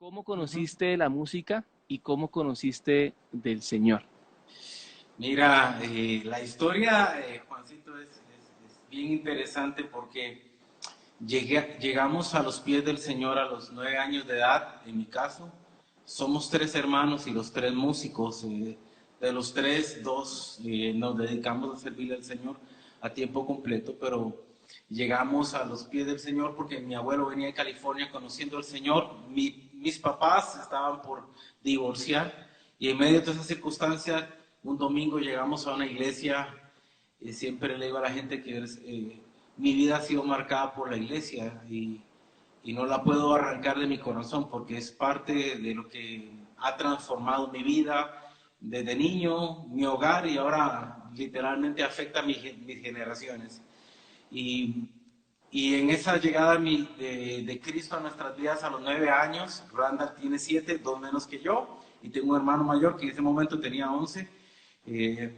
¿Cómo Ujú. conociste la música y cómo conociste del Señor? Mira, la historia, Juancito, es bien interesante porque llegamos a los pies del Señor a los 9 años de edad. En mi caso, somos tres hermanos y los tres músicos. De los tres, dos nos dedicamos a servirle al Señor a tiempo completo, pero llegamos a los pies del Señor porque mi abuelo venía de California conociendo al Señor. Mis papás estaban por divorciar y en medio de todas esas circunstancias, un domingo llegamos a una iglesia. Siempre le digo a la gente que mi vida ha sido marcada por la iglesia y no la puedo arrancar de mi corazón porque es parte de lo que ha transformado mi vida desde niño, mi hogar, y ahora literalmente afecta a mis generaciones. Y, y en esa llegada de Cristo a nuestras vidas a los 9 años, Randall tiene 7, 2 menos que yo, y tengo un hermano mayor que en ese momento tenía 11. eh,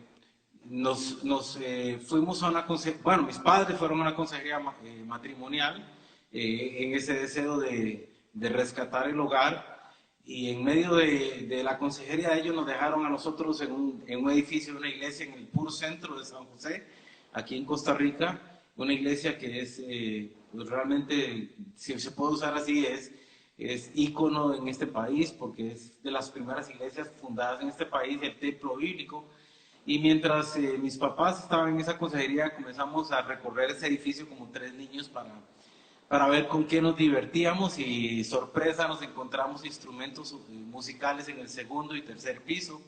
fuimos a una consejería. Bueno, mis padres fueron a una consejería matrimonial, en ese deseo de rescatar el hogar, y en medio de la consejería ellos nos dejaron a nosotros en un edificio de una iglesia en el puro centro de San José, aquí en Costa Rica, una iglesia que es pues realmente, si se puede usar así, es ícono en este país porque es de las primeras iglesias fundadas en este país, el templo bíblico. Y mientras mis papás estaban en esa consejería, comenzamos a recorrer ese edificio como tres niños para ver con qué nos divertíamos, y sorpresa, nos encontramos instrumentos musicales en el segundo y tercer piso.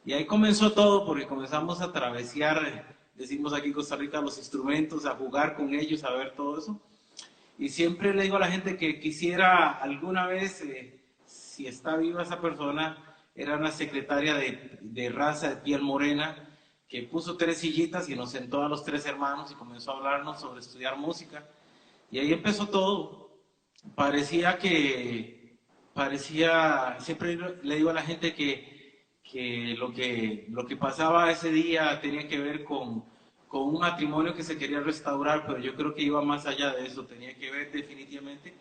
Y ahí comenzó todo porque comenzamos a travesear, decimos aquí en Costa Rica, los instrumentos, a jugar con ellos, a ver todo eso. Y siempre le digo a la gente que quisiera alguna vez, si está viva esa persona, era una secretaria de raza de piel morena, que puso tres sillitas y nos sentó a los tres hermanos y comenzó a hablarnos sobre estudiar música. Y ahí empezó todo. Parecía siempre le digo a la gente que lo que pasaba ese día tenía que ver con un matrimonio que se quería restaurar, pero yo creo que iba más allá de eso, tenía que ver definitivamente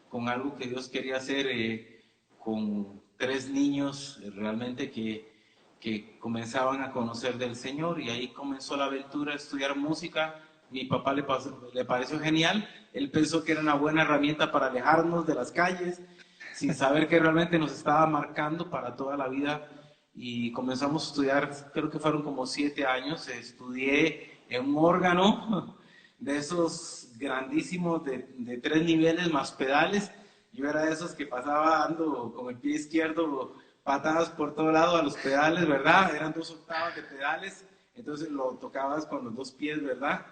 con algo que Dios quería hacer, con tres niños realmente que comenzaban a conocer del Señor, y ahí comenzó la aventura de estudiar música. Mi papá le pareció genial, él pensó que era una buena herramienta para alejarnos de las calles, sin saber que realmente nos estaba marcando para toda la vida. Y comenzamos a estudiar, creo que fueron como 7 años. Estudié en un órgano de esos grandísimos de 3 niveles más pedales. Yo era de esos que pasaba dando con el pie izquierdo patadas por todo lado a los pedales, ¿verdad? Eran 2 octavas de pedales, entonces lo tocabas con los dos pies, ¿verdad?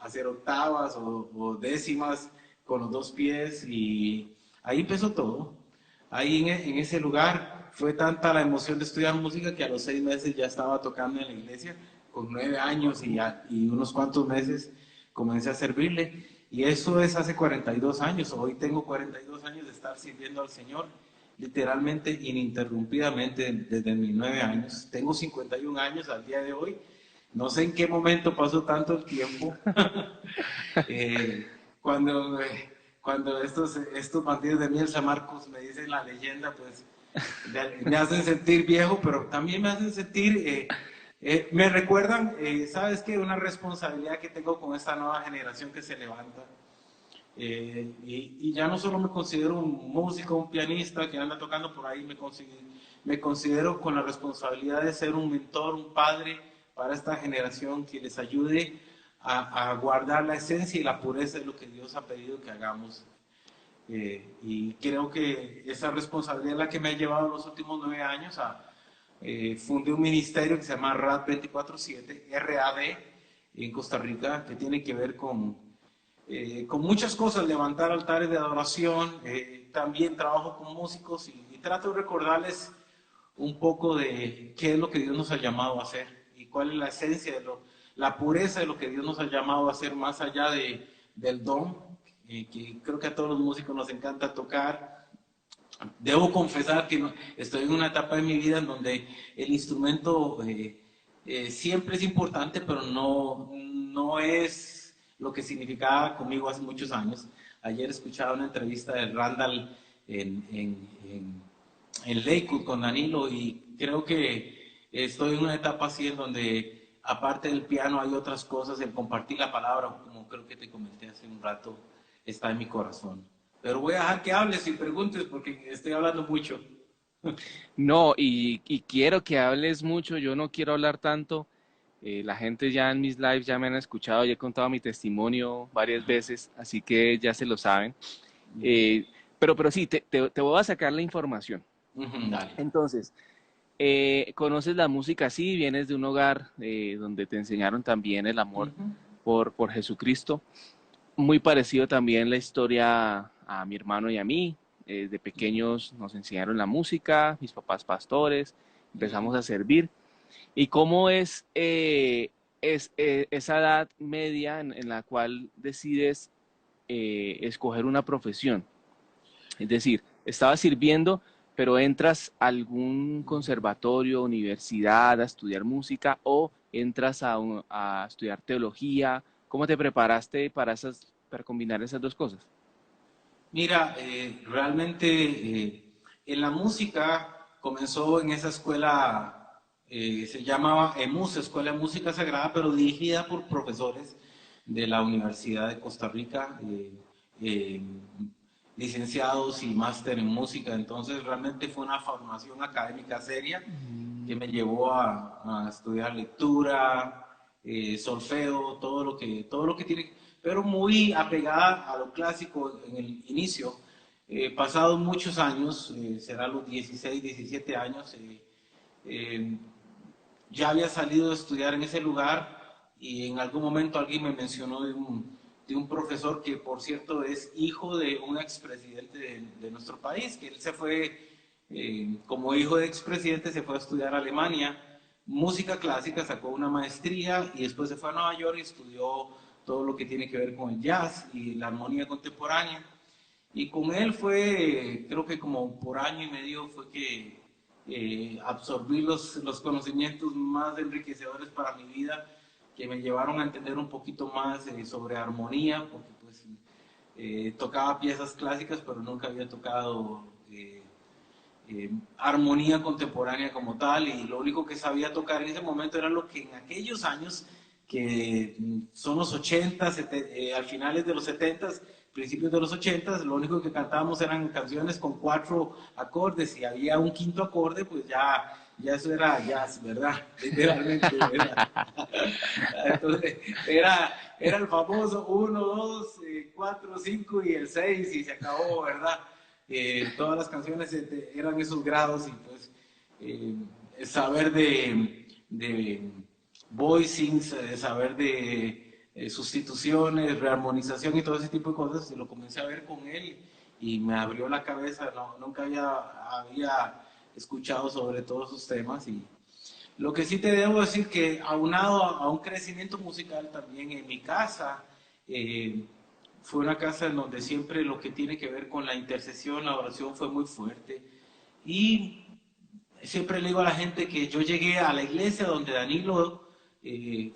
Hacer octavas o décimas con los dos pies, y ahí empezó todo. Ahí en ese lugar fue tanta la emoción de estudiar música que a los 6 meses ya estaba tocando en la iglesia, con 9 años, y unos cuantos meses comencé a servirle. Y eso es hace 42 años. Hoy tengo 42 años de estar sirviendo al Señor, literalmente ininterrumpidamente desde mis 9 años. Tengo 51 años al día de hoy. No sé en qué momento pasó tanto el tiempo. Cuando, cuando estos bandidos de miel San Marcos me dicen la leyenda, pues me hacen sentir viejo, pero también me hacen sentir, me recuerdan, ¿sabes qué? Una responsabilidad que tengo con esta nueva generación que se levanta. Y ya no solo me considero un músico, un pianista que anda tocando por ahí, me considero con la responsabilidad de ser un mentor, un padre para esta generación que les ayude a guardar la esencia y la pureza de lo que Dios ha pedido que hagamos. Y creo que esa responsabilidad es la que me ha llevado los últimos 9 años fundé un ministerio que se llama RAD 24/7, RAD, en Costa Rica, que tiene que ver con muchas cosas, levantar altares de adoración. También trabajo con músicos y trato de recordarles un poco de qué es lo que Dios nos ha llamado a hacer y cuál es la esencia la pureza de lo que Dios nos ha llamado a hacer, más allá del don, que creo que a todos los músicos nos encanta tocar. Debo confesar que estoy en una etapa de mi vida en donde el instrumento siempre es importante, pero no es lo que significaba conmigo hace muchos años. Ayer escuchaba una entrevista de Randall, en Lakewood con Danilo, y creo que estoy en una etapa así en donde aparte del piano hay otras cosas, el compartir la palabra, como creo que te comenté hace un rato, está en mi corazón. Pero voy a dejar que hables y preguntes porque estoy hablando mucho. No, y quiero que hables mucho, yo no quiero hablar tanto. La gente ya en mis lives ya me han escuchado, ya he contado mi testimonio varias veces, así que ya se lo saben. Eh, pero sí, te voy a sacar la información. Dale. Entonces, conoces la música así, vienes de un hogar donde te enseñaron también el amor por Jesucristo. Muy parecido también la historia a mi hermano y a mí. De pequeños nos enseñaron la música, mis papás pastores, empezamos a servir. ¿Y cómo es esa edad media en la cual decides escoger una profesión? Es decir, estabas sirviendo, pero entras a algún conservatorio, universidad a estudiar música o entras a estudiar teología. ¿Cómo te preparaste para combinar esas dos cosas? Mira, realmente en la música comenzó en esa escuela, se llamaba EMUS, Escuela de Música Sagrada, pero dirigida por profesores de la Universidad de Costa Rica, eh, licenciados y máster en música. Entonces realmente fue una formación académica seria que me llevó a estudiar lectura, solfeo, todo lo que tiene, pero muy apegada a lo clásico en el inicio. Pasados muchos años, será los 16, 17 años, eh, ya había salido a estudiar en ese lugar y en algún momento alguien me mencionó de un profesor que, por cierto, es hijo de un expresidente de nuestro país, que él se fue, como hijo de expresidente, se fue a estudiar a Alemania, música clásica, sacó una maestría y después se fue a Nueva York y estudió todo lo que tiene que ver con el jazz y la armonía contemporánea. Y con él fue, creo que como por año y medio fue que absorbí los conocimientos más enriquecedores para mi vida, que me llevaron a entender un poquito más sobre armonía, porque pues tocaba piezas clásicas, pero nunca había tocado armonía contemporánea como tal, y lo único que sabía tocar en ese momento era lo que en aquellos años, que son los 80, al finales de los 70, principios de los 80, lo único que cantábamos eran canciones con 4 acordes, y había un quinto acorde, pues ya eso era jazz, ¿verdad? Literalmente, ¿verdad? Entonces, era el famoso 1, 2, 4, 5 y el 6 y se acabó, ¿verdad? Todas las canciones eran esos grados y pues saber de voicings, saber de sustituciones, rearmonización y todo ese tipo de cosas, lo comencé a ver con él y me abrió la cabeza, no, nunca había escuchado sobre todos esos temas. Y lo que sí te debo decir que aunado a un crecimiento musical también en mi casa, fue una casa en donde siempre lo que tiene que ver con la intercesión, la oración fue muy fuerte. Y siempre le digo a la gente que yo llegué a la iglesia donde Danilo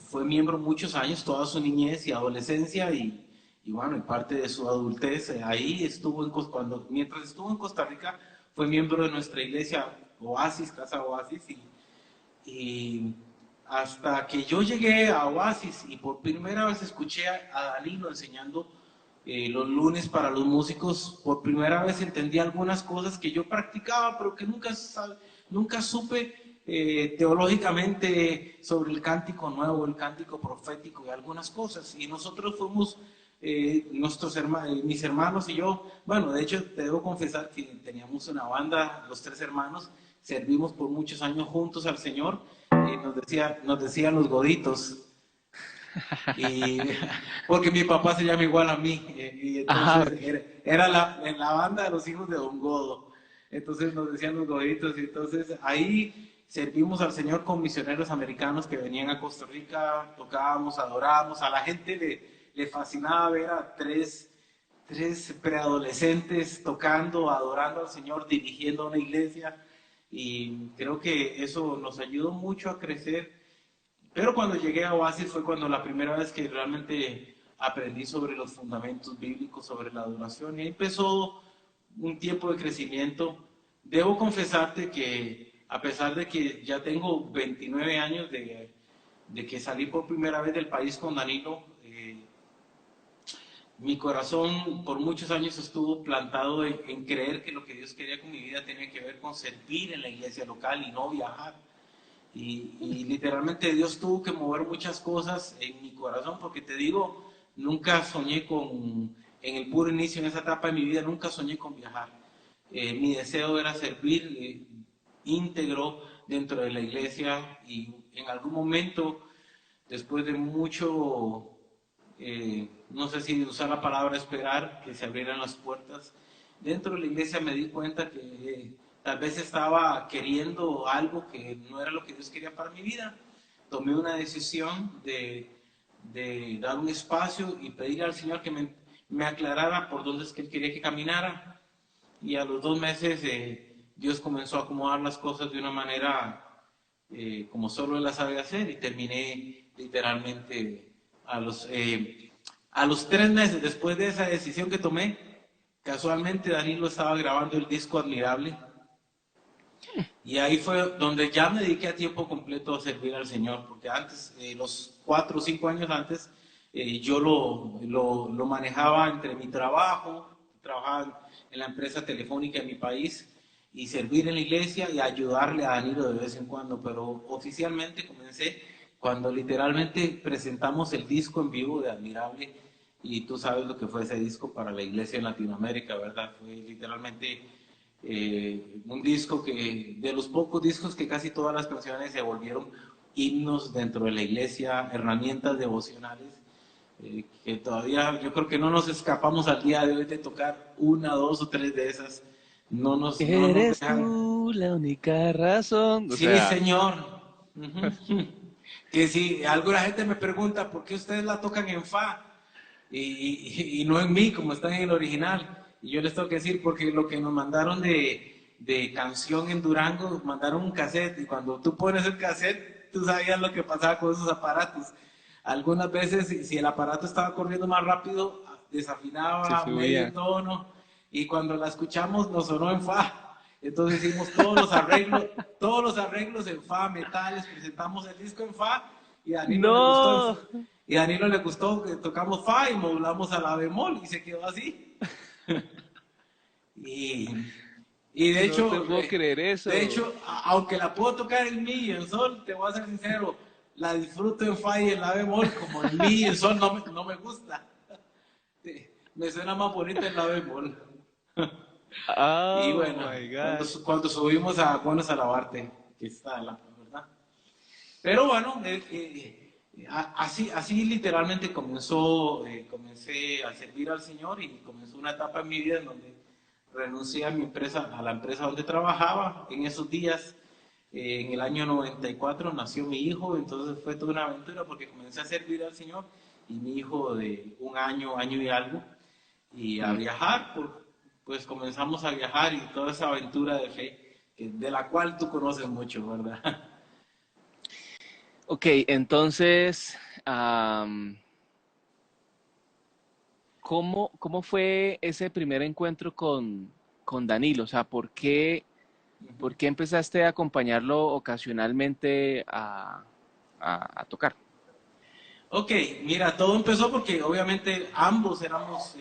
fue miembro muchos años, toda su niñez y adolescencia y bueno, y parte de su adultez. Ahí estuvo, mientras estuvo en Costa Rica, fue miembro de nuestra iglesia Oasis, Casa Oasis, y hasta que yo llegué a Oasis y por primera vez escuché a Danilo enseñando los lunes para los músicos, por primera vez entendí algunas cosas que yo practicaba, pero que nunca supe teológicamente sobre el cántico nuevo, el cántico profético y algunas cosas. Y nosotros fuimos, mis hermanos y yo, bueno, de hecho te debo confesar que teníamos una banda, los 3 hermanos, servimos por muchos años juntos al Señor, y nos decían los goditos. Y porque mi papá se llama igual a mí, y Ah, entonces era en la banda de los hijos de Don Godo. Entonces nos decían los goditos, y entonces ahí servimos al Señor con misioneros americanos que venían a Costa Rica, tocábamos, adorábamos, a la gente le fascinaba ver a tres preadolescentes tocando, adorando al Señor, dirigiendo una iglesia, y creo que eso nos ayudó mucho a crecer. Pero cuando llegué a Oasis fue cuando la primera vez que realmente aprendí sobre los fundamentos bíblicos, sobre la adoración, y ahí empezó un tiempo de crecimiento. Debo confesarte que a pesar de que ya tengo 29 años de que salí por primera vez del país con Danilo, mi corazón por muchos años estuvo plantado en creer que lo que Dios quería con mi vida tenía que ver con servir en la iglesia local y no viajar. Y literalmente Dios tuvo que mover muchas cosas en mi corazón, porque te digo, nunca soñé en el puro inicio, en esa etapa de mi vida, nunca soñé con viajar. Mi deseo era servir íntegro dentro de la iglesia y en algún momento, después de mucho, no sé si usar la palabra esperar, que se abrieran las puertas, dentro de la iglesia me di cuenta que tal vez estaba queriendo algo que no era lo que Dios quería para mi vida. Tomé una decisión de dar un espacio y pedirle al Señor que me aclarara por dónde es que Él quería que caminara. Y a los 2 meses Dios comenzó a acomodar las cosas de una manera como solo Él las sabe hacer, y terminé literalmente a los 3 meses después de esa decisión que tomé. Casualmente Danilo estaba grabando el disco Admirable, y ahí fue donde ya me dediqué a tiempo completo a servir al Señor, porque antes, los 4 o 5 años antes, yo lo manejaba entre mi trabajo, trabajaba en la empresa telefónica de mi país, y servir en la iglesia y ayudarle a Danilo de vez en cuando, pero oficialmente comencé cuando literalmente presentamos el disco en vivo de Admirable, y tú sabes lo que fue ese disco para la iglesia en Latinoamérica, ¿verdad? Fue literalmente un disco que, de los pocos discos que casi todas las canciones se volvieron himnos dentro de la iglesia, herramientas devocionales, que todavía yo creo que no nos escapamos al día de hoy de tocar una, dos o tres de esas. No nos Eres dejan. tú la única razón. O Sí, sea, señor. Ujú. Que si alguna gente me pregunta por qué ustedes la tocan en fa y no en mi, como está en el original, y yo les tengo que decir, porque lo que nos mandaron de canción en Durango, mandaron un cassette, y cuando tú pones el cassette, tú sabías lo que pasaba con esos aparatos. Algunas veces, si el aparato estaba corriendo más rápido, se desafinaba medio subía. tono, y cuando la escuchamos nos sonó en fa. Entonces hicimos todos los arreglos en fa, metales, presentamos el disco en fa, y a Danilo le gustó, No, y a Danilo le gustó que tocamos fa y modulamos a la bemol, y se quedó así. Y, y no te puedo creer de eso. hecho, aunque la puedo tocar en mi y en sol, te voy a ser sincero, la disfruto en fa y en la bemol, como en mi y en sol no me gusta. Me suena más bonita en la bemol. Y Oh bueno, my cuando, God. cuando subimos a Buenos a la Barte, que está la verdad. Pero bueno, así literalmente comencé a servir al Señor, y comenzó una etapa en mi vida en donde renuncié a mi empresa, a la empresa donde trabajaba. En esos días, en el año 94, nació mi hijo, entonces fue toda una aventura porque comencé a servir al Señor, y mi hijo de un año, año y algo, y a Mm. viajar, pues comenzamos a viajar, y toda esa aventura de fe, de la cual tú conoces mucho, ¿verdad? Ok, entonces, am, ¿cómo fue ese primer encuentro con Danilo? O sea, por qué empezaste a acompañarlo ocasionalmente a tocar? Ok, mira, todo empezó porque obviamente ambos éramos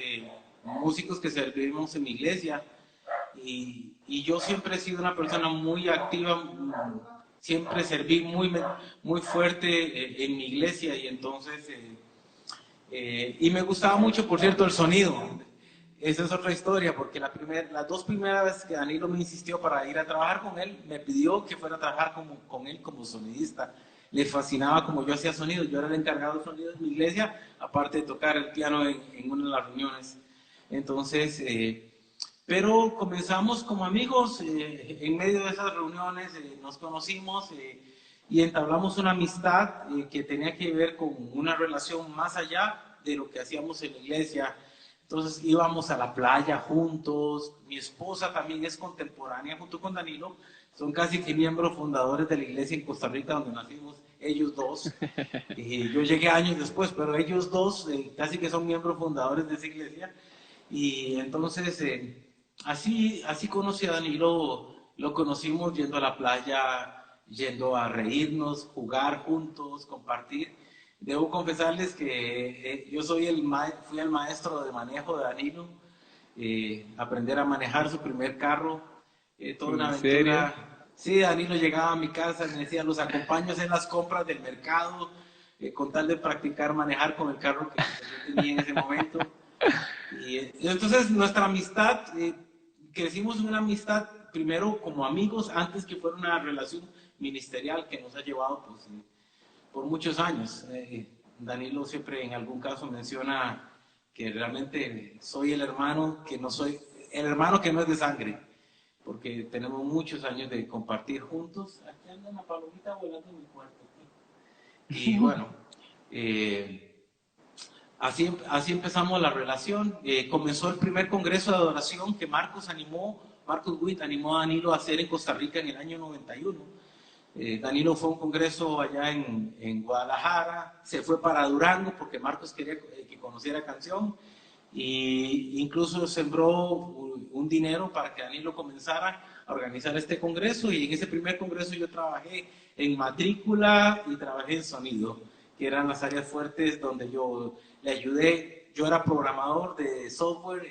músicos que servimos en mi iglesia, y yo siempre he sido una persona muy activa, siempre serví muy fuerte en mi iglesia, y entonces, y me gustaba mucho, por cierto, el sonido. Esa es otra historia, porque las 2 primeras veces que Danilo me insistió para ir a trabajar con él, me pidió que fuera a trabajar con él como sonidista. Le fascinaba como yo hacía sonido. Yo era el encargado de sonido en mi iglesia, aparte de tocar el piano en una de las reuniones. Entonces, pero comenzamos como amigos, en medio de esas reuniones nos conocimos, y entablamos una amistad que tenía que ver con una relación más allá de lo que hacíamos en la iglesia. Entonces íbamos a la playa juntos. Mi esposa también es contemporánea junto con Danilo. Son casi que miembros fundadores de la iglesia en Costa Rica donde nacimos, ellos dos. Yo llegué años después, pero ellos dos casi que son miembros fundadores de esa iglesia. Y entonces así conocí a Danilo, lo conocimos yendo a la playa, yendo a reírnos, jugar juntos, compartir. Debo confesarles que yo fui el maestro de manejo de Danilo, aprender a manejar su primer carro, toda una ¿En serio? aventura. Sí, Danilo llegaba a mi casa, me decía, los acompaño a hacer las compras del mercado, con tal de practicar manejar con el carro que yo tenía en ese momento. Y entonces nuestra amistad, crecimos en una amistad primero como amigos, antes que fuera una relación ministerial que nos ha llevado pues, por muchos años. Danilo siempre en algún caso menciona que realmente soy el hermano que no soy, el hermano que no es de sangre, porque tenemos muchos años de compartir juntos. Aquí anda una palomita volando en mi cuarto. Y bueno, así empezamos la relación. Comenzó el primer congreso de adoración que Marcos Witt animó a Danilo a hacer en Costa Rica en el año 91. Danilo fue a un congreso allá en Guadalajara, se fue para Durango porque Marcos quería que conociera canción, e incluso sembró un dinero para que Danilo comenzara a organizar este congreso, y en ese primer congreso yo trabajé en matrícula y trabajé en sonido, que eran las áreas fuertes donde yo le ayudé. Yo era programador de software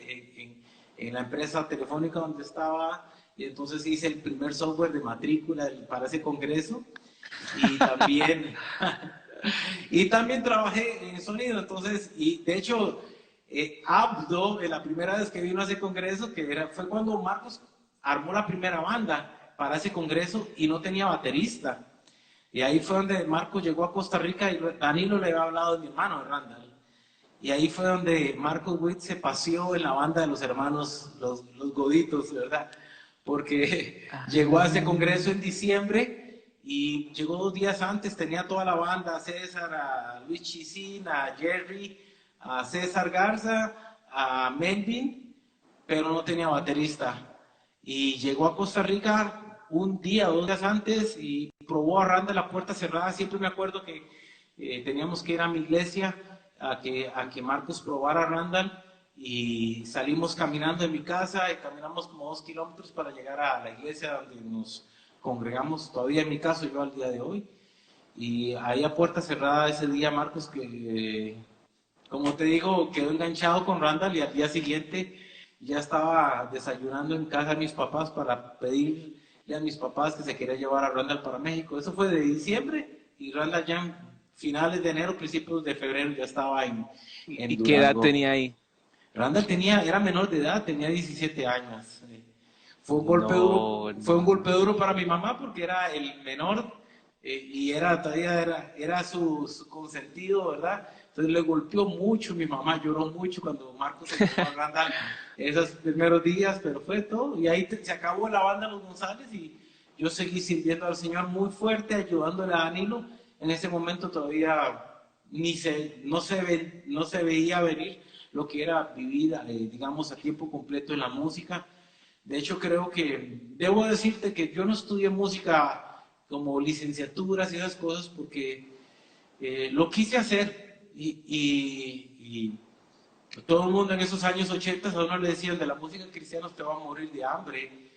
en la empresa telefónica donde estaba, y entonces hice el primer software de matrícula para ese congreso, y también, y también trabajé en sonido. Entonces, y de hecho, Abdo, la primera vez que vino a ese congreso, fue cuando Marcos armó la primera banda para ese congreso y no tenía baterista. Y ahí fue donde Marcos llegó a Costa Rica y Danilo le había hablado de mi hermano, Randall. Y ahí fue donde Marcos Witt se paseó en la banda de los hermanos, los Goditos, ¿verdad? Porque llegó a ese Ah, congreso en diciembre y llegó 2 días antes, tenía toda la banda, a César, a Luis Chisín, a Jerry, a César Garza, a Melvin, pero no tenía baterista. Y llegó a Costa Rica un día, 2 días antes, y probó a Randa la puerta cerrada. Siempre me acuerdo que teníamos que ir a mi iglesia a que Marcos probara a Randall, y salimos caminando de mi casa y caminamos como 2 kilómetros para llegar a la iglesia donde nos congregamos todavía, en mi caso, yo al día de hoy. Y ahí a puerta cerrada ese día Marcos, que como te digo, quedó enganchado con Randall, y al día siguiente ya estaba desayunando en casa de mis papás para pedirle a mis papás que se quería llevar a Randall para México. Eso fue de diciembre, y Randall ya en finales de enero, principios de febrero ya estaba en ¿y qué edad Durango. tenía ahí? Randall era menor de edad, tenía 17 años. No, Fue un no. golpe duro para mi mamá porque era el menor, y era su consentido, ¿verdad? Entonces le golpeó mucho, mi mamá lloró mucho cuando Marcos se llevó a Randall esos primeros días, pero fue todo. Y ahí se acabó la banda Los González, y yo seguí sirviendo al Señor muy fuerte, ayudándole a Danilo. En ese momento todavía no se veía venir lo que era vivir, digamos, a tiempo completo en la música. De hecho, creo que debo decirte que yo no estudié música como licenciaturas y esas cosas porque lo quise hacer, y todo el mundo en esos años 80 a uno le decían: de la música cristiana te va a morir de hambre.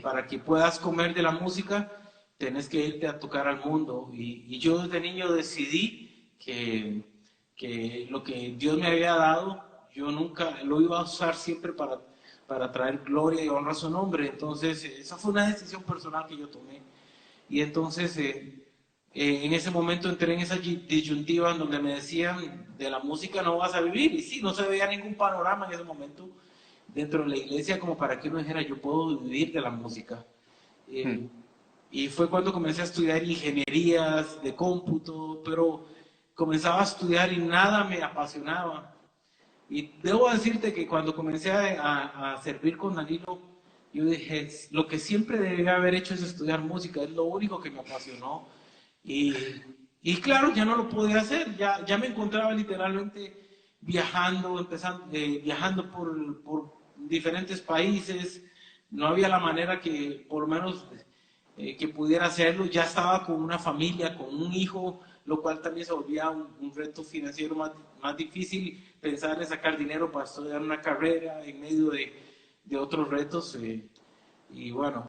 Para que puedas comer de la música tenés que irte a tocar al mundo. Y yo desde niño decidí que lo que Dios me había dado, yo nunca lo iba a usar siempre para traer gloria y honra a su nombre. Entonces, esa fue una decisión personal que yo tomé. Y entonces, en ese momento entré en esa disyuntiva en donde me decían: de la música no vas a vivir. Y sí, no se veía ningún panorama en ese momento dentro de la iglesia como para que uno dijera: yo puedo vivir de la música. Eh, y fue cuando comencé a estudiar ingenierías de cómputo, pero comenzaba a estudiar y nada me apasionaba. Y debo decirte que cuando comencé a servir con Danilo, yo dije: lo que siempre debía haber hecho es estudiar música, es lo único que me apasionó. Y, y claro, ya no lo podía hacer, ya me encontraba literalmente viajando por diferentes países. No había la manera que, por lo menos, que pudiera hacerlo. Ya estaba con una familia, con un hijo, lo cual también se volvía un reto financiero más difícil, pensar en sacar dinero para estudiar una carrera en medio de otros retos y bueno,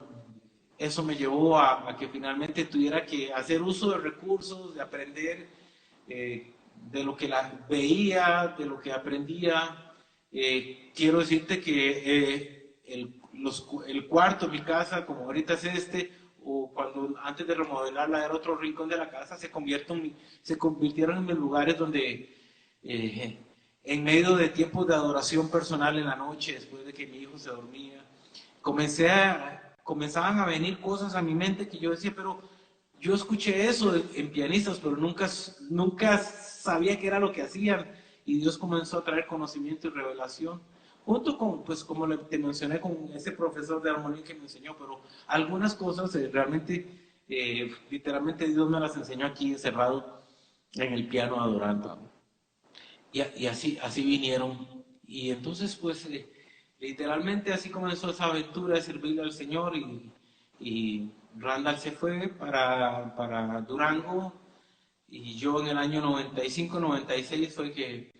eso me llevó a que finalmente tuviera que hacer uso de recursos, de aprender de lo que veía, de lo que aprendía. Quiero decirte que el cuarto, mi casa, como ahorita es o cuando antes de remodelarla era otro rincón de la casa, se convirtieron en mis lugares donde en medio de tiempos de adoración personal en la noche, después de que mi hijo se dormía, comenzaban a venir cosas a mi mente que yo decía, pero yo escuché eso en pianistas, pero nunca sabía qué era lo que hacían. Y Dios comenzó a traer conocimiento y revelación, junto con, pues como te mencioné, con ese profesor de armonía que me enseñó, pero algunas cosas literalmente Dios me las enseñó aquí encerrado en el piano adorando. Y así vinieron. Y entonces, pues, literalmente así comenzó esa aventura de servirle al Señor y Randall se fue para Durango y yo en el año 95-96 fue que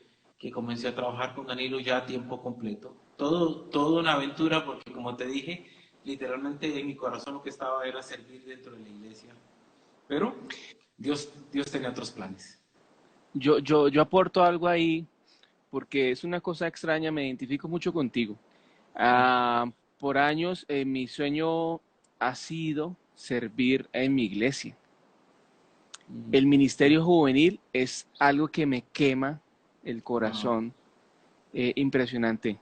comencé a trabajar con Danilo ya a tiempo completo. Todo una aventura porque como te dije, literalmente en mi corazón lo que estaba era servir dentro de la iglesia. Pero Dios tenía otros planes. Yo aporto algo ahí porque es una cosa extraña, me identifico mucho contigo. Por años mi sueño ha sido servir en mi iglesia. El ministerio juvenil es algo que me quema el corazón, impresionante.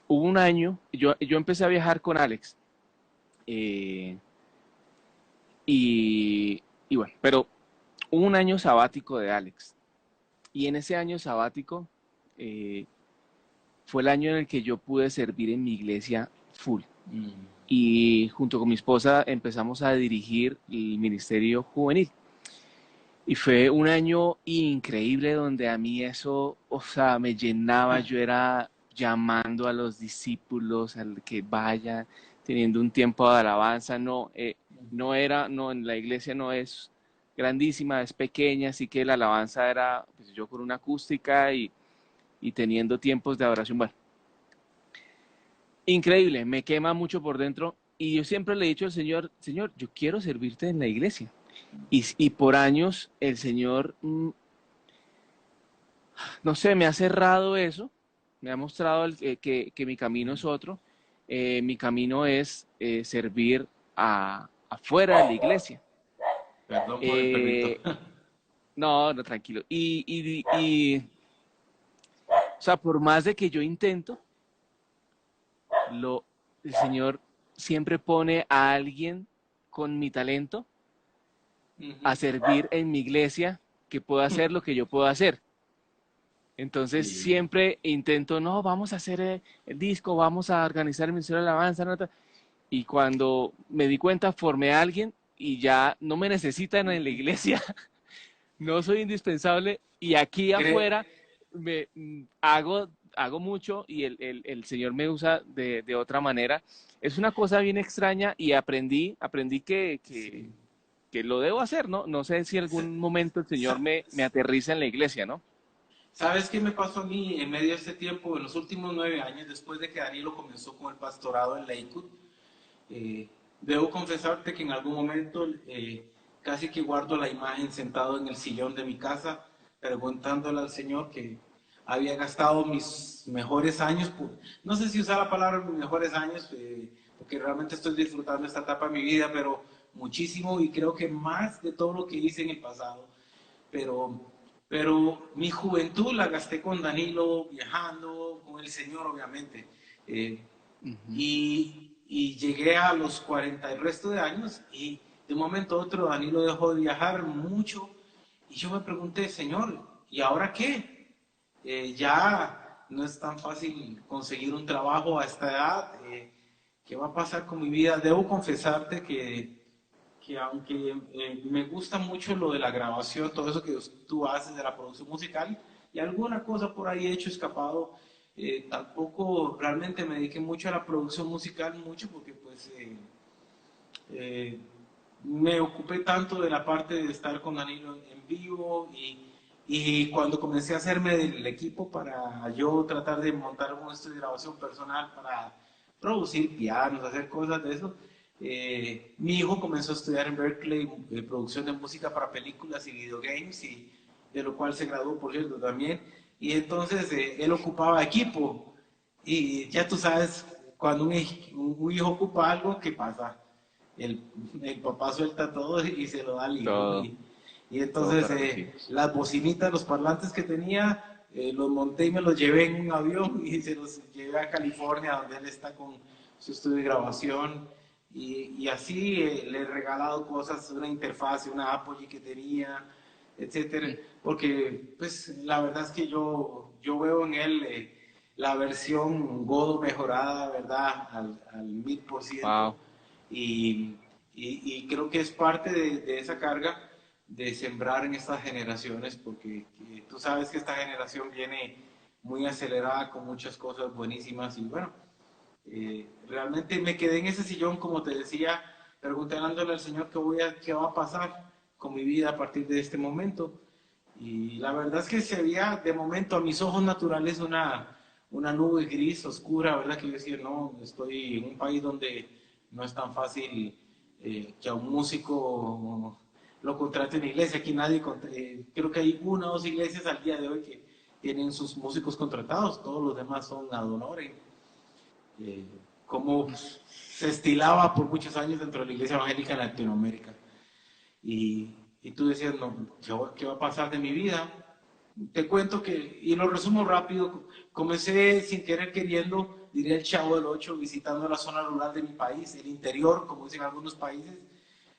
Hubo un año, yo empecé a viajar con Alex, eh, y bueno, pero hubo un año sabático de Alex, y en ese año sabático eh, fue el año en el que yo pude servir en mi iglesia full. Y junto con mi esposa empezamos a dirigir el ministerio juvenil. Y fue un año increíble donde a mí eso, o sea, me llenaba, yo era llamando a los discípulos, al que vayan, teniendo un tiempo de alabanza, no, en la iglesia no es grandísima, es pequeña, así que la alabanza era, pues yo con una acústica y teniendo tiempos de adoración, bueno, increíble, me quema mucho por dentro y yo siempre le he dicho al Señor, Señor, yo quiero servirte en la iglesia. Y por años el Señor, no sé, me ha cerrado eso, me ha mostrado que mi camino es otro. Mi camino es servir afuera de la iglesia. Perdón por el perrito. Eh, no, no, tranquilo. O sea, por más de que yo intento, el Señor siempre pone a alguien con mi talento a servir en mi iglesia que pueda hacer lo que yo puedo hacer. Entonces Sí. siempre intento, no, vamos a hacer el disco, vamos a organizar el Ministerio de Alabanza, ¿no? Y cuando me di cuenta, formé a alguien y ya no me necesitan en la iglesia, no soy indispensable y aquí Cre- afuera hago mucho y el Señor me usa de otra manera. Es una cosa bien extraña y aprendí sí. que lo debo hacer, ¿no? No sé si en Sa- algún momento el Señor sa- me aterriza en la iglesia, ¿no? ¿Sabes qué me pasó a mí en medio de este tiempo, en los últimos 9 años, después de que Danilo comenzó con el pastorado en Lakewood? Eh, Debo confesarte que en algún momento casi que guardo la imagen sentado en el sillón de mi casa, preguntándole al Señor que había gastado mis mejores años, no sé si usar la palabra mis mejores años, porque realmente estoy disfrutando esta etapa de mi vida, pero muchísimo y creo que más de todo lo que hice en el pasado. Pero, pero mi juventud la gasté con Danilo, viajando, con el Señor, obviamente. Eh, Uh -huh. y llegué a los 40 el resto de años y de un momento a otro Danilo dejó de viajar mucho y yo me pregunté, Señor, ¿y ahora qué? Ya no es tan fácil conseguir un trabajo a esta edad. ¿Qué va a pasar con mi vida? Debo confesarte que aunque me gusta mucho lo de la grabación, todo eso que tú haces de la producción musical y alguna cosa por ahí he hecho escapado, tampoco realmente me dediqué mucho a la producción musical, mucho porque pues eh, me ocupé tanto de la parte de estar con Danilo en vivo y cuando comencé a hacerme del equipo para yo tratar de montar un estudio de grabación personal producir pianos, hacer cosas de eso. Mi hijo comenzó a estudiar en Berkeley producción de música para películas y videogames, y de lo cual se graduó, por cierto, también. Y entonces él ocupaba equipo. Y ya tú sabes, cuando un hijo ocupa algo, ¿qué pasa? El, el papá suelta todo y se lo da al hijo. Todo, Y todo entonces para los hijos. las bocinitas, los parlantes que tenía, los monté y me los llevé en un avión y se los llevé a California, donde él está con su estudio de grabación. Y así le he regalado cosas, una interfaz, una Apogee que tenía, etcétera, porque pues la verdad es que yo veo en él la versión Godot mejorada, ¿verdad? Al 1000%. Wow. Y creo que es parte de esa carga de sembrar en estas generaciones, porque tú sabes que esta generación viene muy acelerada con muchas cosas buenísimas. Y bueno, realmente me quedé en ese sillón, como te decía, preguntándole al Señor qué va a pasar con mi vida a partir de este momento. Y la verdad es que se veía de momento a mis ojos naturales una nube gris, oscura, ¿verdad? Que yo decía, no, estoy en un país donde no es tan fácil que a un músico lo contrate una iglesia. Aquí nadie, creo que hay una o dos iglesias al día de hoy que tienen sus músicos contratados, todos los demás son ad honorem. Como se estilaba por muchos años dentro de la iglesia evangélica en Latinoamérica. Y tú decías, no, ¿qué va a pasar de mi vida? Te cuento que, y lo resumo rápido, comencé sin querer queriendo, diría el Chavo del Ocho, visitando la zona rural de mi país, el interior, como dicen algunos países,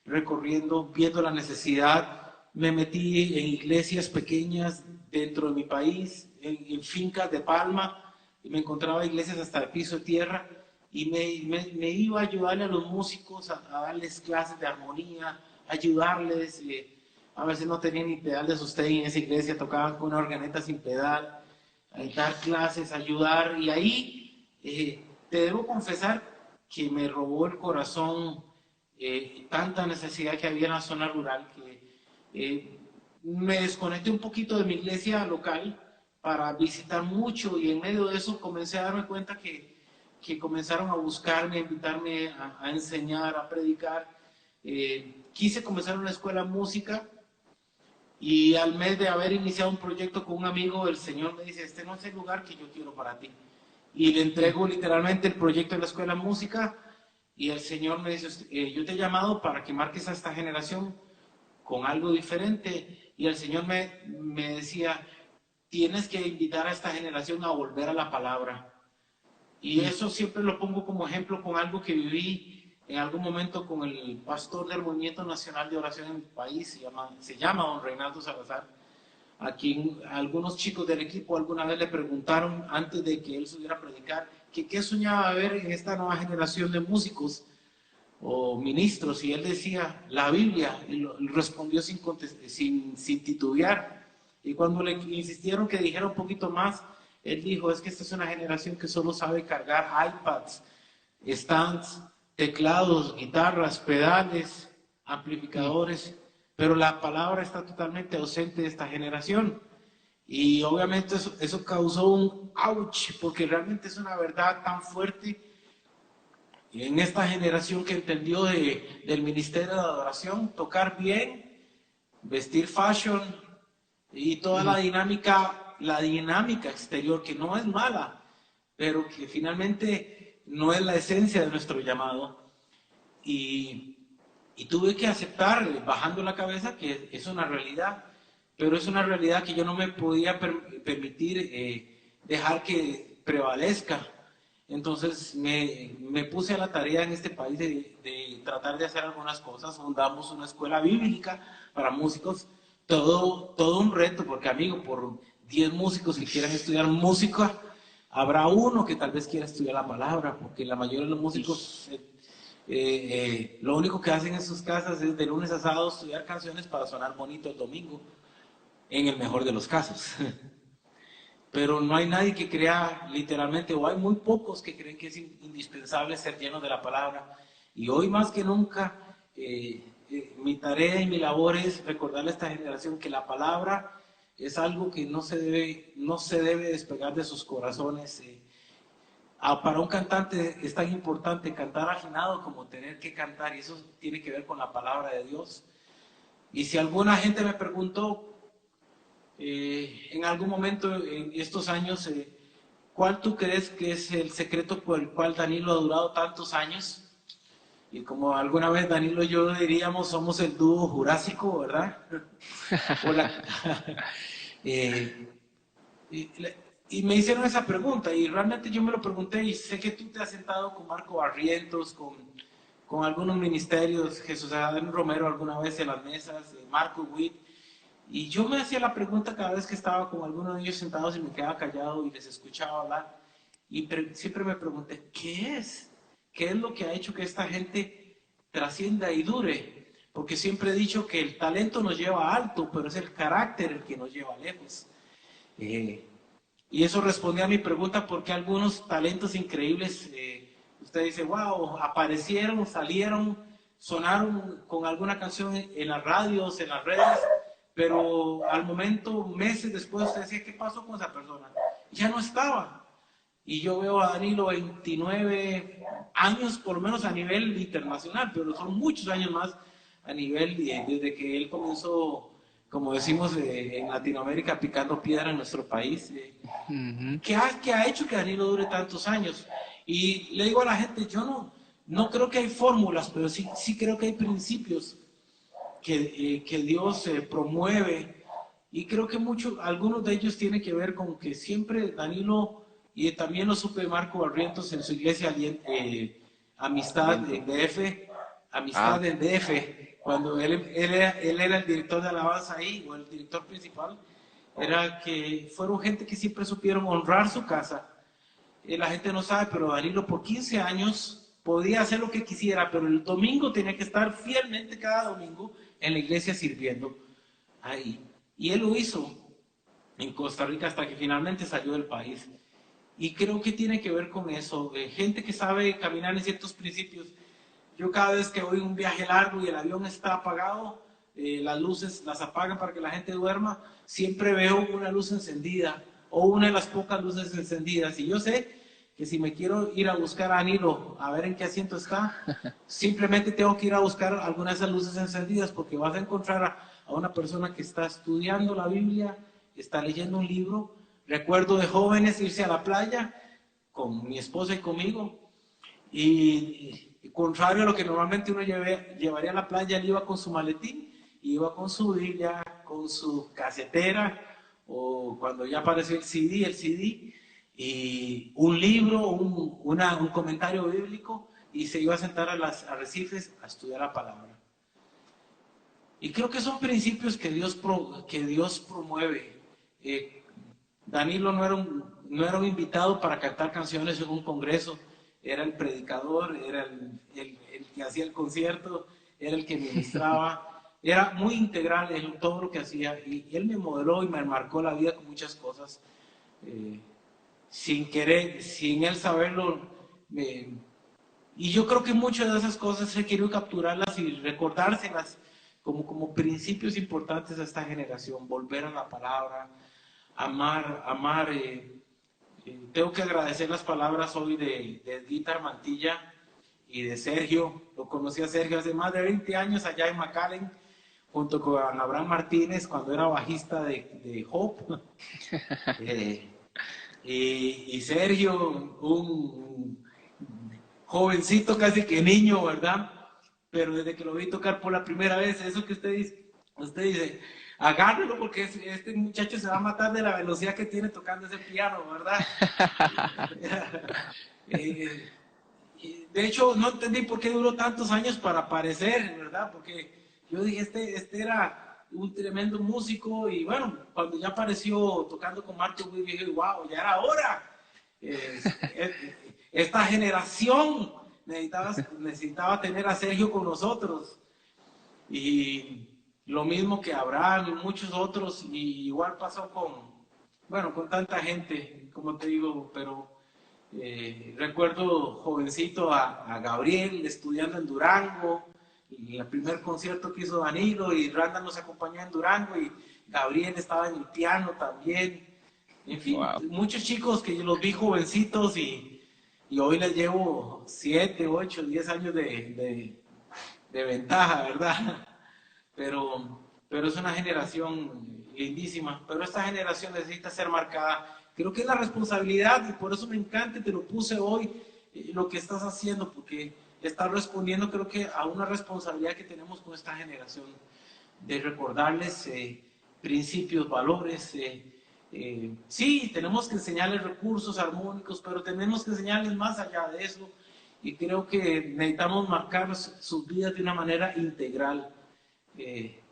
recorriendo, viendo la necesidad. Me metí en iglesias pequeñas dentro de mi país, en fincas de palma, y me encontraba iglesias hasta el piso de tierra, y me iba a ayudarle a los músicos, a darles clases de armonía, ayudarles. A veces no tenían ni pedal de sustain en esa iglesia, tocaban con una organeta sin pedal, dar clases, ayudar. Y ahí te debo confesar que me robó el corazón tanta necesidad que había en la zona rural, que me desconecté un poquito de mi iglesia local para visitar mucho, y en medio de eso comencé a darme cuenta que comenzaron a buscarme, a invitarme a enseñar, a predicar. Quise comenzar una escuela de música, y al mes de haber iniciado un proyecto con un amigo, el Señor me dice, este no es el lugar que yo quiero para ti. Y le entrego literalmente el proyecto de la escuela de música, y el Señor me dice, yo te he llamado para que marques a esta generación con algo diferente. Y el Señor me decía, tienes que invitar a esta generación a volver a la palabra. Y eso siempre lo pongo como ejemplo con algo que viví en algún momento con el pastor del Movimiento Nacional de Oración en mi país, se llama don Reinaldo Salazar, a quien algunos chicos del equipo alguna vez le preguntaron antes de que él subiera a predicar que qué soñaba ver en esta nueva generación de músicos o ministros, y él decía la Biblia, y respondió sin titubear. Y cuando le insistieron que dijera un poquito más, él dijo, es que esta es una generación que solo sabe cargar iPads, stands, teclados, guitarras, pedales, amplificadores, pero la palabra está totalmente ausente de esta generación. Y obviamente eso causó un ouch, porque realmente es una verdad tan fuerte en esta generación que entendió del ministerio de adoración, tocar bien, vestir fashion y toda la dinámica exterior, que no es mala, pero que finalmente no es la esencia de nuestro llamado. Y tuve que aceptar, bajando la cabeza, que es una realidad, pero es una realidad que yo no me podía permitir dejar que prevalezca. Entonces me puse a la tarea en este país de tratar de hacer algunas cosas. Fundamos una escuela bíblica para músicos, todo un reto, porque amigo, por 10 músicos que quieran estudiar música, habrá uno que tal vez quiera estudiar la palabra, porque la mayoría de los músicos lo único que hacen en sus casas es de lunes a sábado estudiar canciones para sonar bonito el domingo, en el mejor de los casos. Pero no hay nadie que crea literalmente, o hay muy pocos que creen que es indispensable ser llenos de la palabra. Y hoy más que nunca, mi tarea y mi labor es recordarle a esta generación que la palabra es algo que no se debe despegar de sus corazones. para un cantante es tan importante cantar afinado como tener que cantar, y eso tiene que ver con la palabra de Dios. Y si alguna gente me preguntó en algún momento en estos años, ¿cuál tú crees que es el secreto por el cual Danilo ha durado tantos años? Y como alguna vez Danilo y yo diríamos, somos el dúo jurásico, ¿verdad? Hola. eh, y, y me hicieron esa pregunta y realmente yo me lo pregunté, y sé que tú te has sentado con Marco Barrientos, con algunos ministerios, Jesús Adán Romero alguna vez en las mesas, Marco Witt, y yo me hacía la pregunta cada vez que estaba con alguno de ellos sentados y me quedaba callado y les escuchaba hablar, y siempre me pregunté, ¿qué es? ¿Qué es lo que ha hecho que esta gente trascienda y dure? Porque siempre he dicho que el talento nos lleva alto, pero es el carácter el que nos lleva lejos. Y eso respondía a mi pregunta, porque algunos talentos increíbles, usted dice, wow, aparecieron, salieron, sonaron con alguna canción en las radios, en las redes, pero al momento, meses después, usted decía, ¿qué pasó con esa persona? Ya no estaba. Y yo veo a Danilo 29 años, por lo menos a nivel internacional, pero son muchos años más a nivel, desde que él comenzó, como decimos en Latinoamérica, picando piedra en nuestro país. ¿Qué ha hecho que Danilo dure tantos años? Y le digo a la gente, yo no creo que hay fórmulas, pero sí creo que hay principios que Dios promueve, y creo que algunos de ellos tienen que ver con que siempre Danilo, y también lo supe Marco Barrientos en su iglesia Amistad en DF, Amistad en DF, cuando él era el director de alabanza ahí, o el director principal, era que fueron gente que siempre supieron honrar su casa. La gente no sabe, pero Danilo por 15 años podía hacer lo que quisiera, pero el domingo tenía que estar fielmente cada domingo en la iglesia sirviendo ahí. Y él lo hizo en Costa Rica hasta que finalmente salió del país. Y creo que tiene que ver con eso, gente que sabe caminar en ciertos principios. Yo cada vez que voy un viaje largo y el avión está apagado, las luces las apagan para que la gente duerma, siempre veo una luz encendida o una de las pocas luces encendidas. Y yo sé que si me quiero ir a buscar a Danilo, a ver en qué asiento está, simplemente tengo que ir a buscar alguna de esas luces encendidas, porque vas a encontrar a una persona que está estudiando la Biblia, está leyendo un libro. Recuerdo de jóvenes irse a la playa con mi esposa y conmigo, y contrario a lo que normalmente uno llevaría a la playa, él iba con su maletín, iba con su Biblia, con su casetera, o cuando ya apareció el CD, y un libro, un comentario bíblico, y se iba a sentar a los arrecifes a estudiar la palabra. Y creo que son principios que Dios promueve. Danilo no era un invitado para cantar canciones en un congreso, era el predicador, era el que hacía el concierto, era el que ministraba, era muy integral en todo lo que hacía, y él me modeló y me marcó la vida con muchas cosas, sin querer, sin él saberlo. Y yo creo que muchas de esas cosas he querido capturarlas y recordárselas como principios importantes a esta generación, volver a la palabra, amar. Tengo que agradecer las palabras hoy de Guitar Mantilla y de Sergio. Lo conocí a Sergio hace más de 20 años allá en McAllen, junto con Abraham Martínez, cuando era bajista de Hope. Y Sergio, un jovencito, casi que niño, ¿verdad? Pero desde que lo vi tocar por la primera vez, eso que usted dice, agárrelo, porque este muchacho se va a matar de la velocidad que tiene tocando ese piano, ¿verdad? De hecho, no entendí por qué duró tantos años para aparecer, ¿verdad? Porque yo dije, este era un tremendo músico, y bueno, cuando ya apareció tocando con Marco Witt, dije, wow, ya era hora. Esta generación necesitaba tener a Sergio con nosotros. Y lo mismo que Abraham y muchos otros, y igual pasó con tanta gente, como te digo, pero recuerdo jovencito a Gabriel estudiando en Durango, y el primer concierto que hizo Danilo, y Randa nos acompañó en Durango, y Gabriel estaba en el piano también. En fin, wow. Muchos chicos que los vi jovencitos, y y hoy les llevo 7, 8, 10 años de ventaja, ¿verdad? Pero es una generación lindísima, pero esta generación necesita ser marcada. Creo que es la responsabilidad y por eso me encanta, te lo puse hoy, lo que estás haciendo, porque estás respondiendo creo que a una responsabilidad que tenemos con esta generación, de recordarles principios, valores. Sí, tenemos que enseñarles recursos armónicos, pero tenemos que enseñarles más allá de eso. Y creo que necesitamos marcar sus vidas de una manera integral.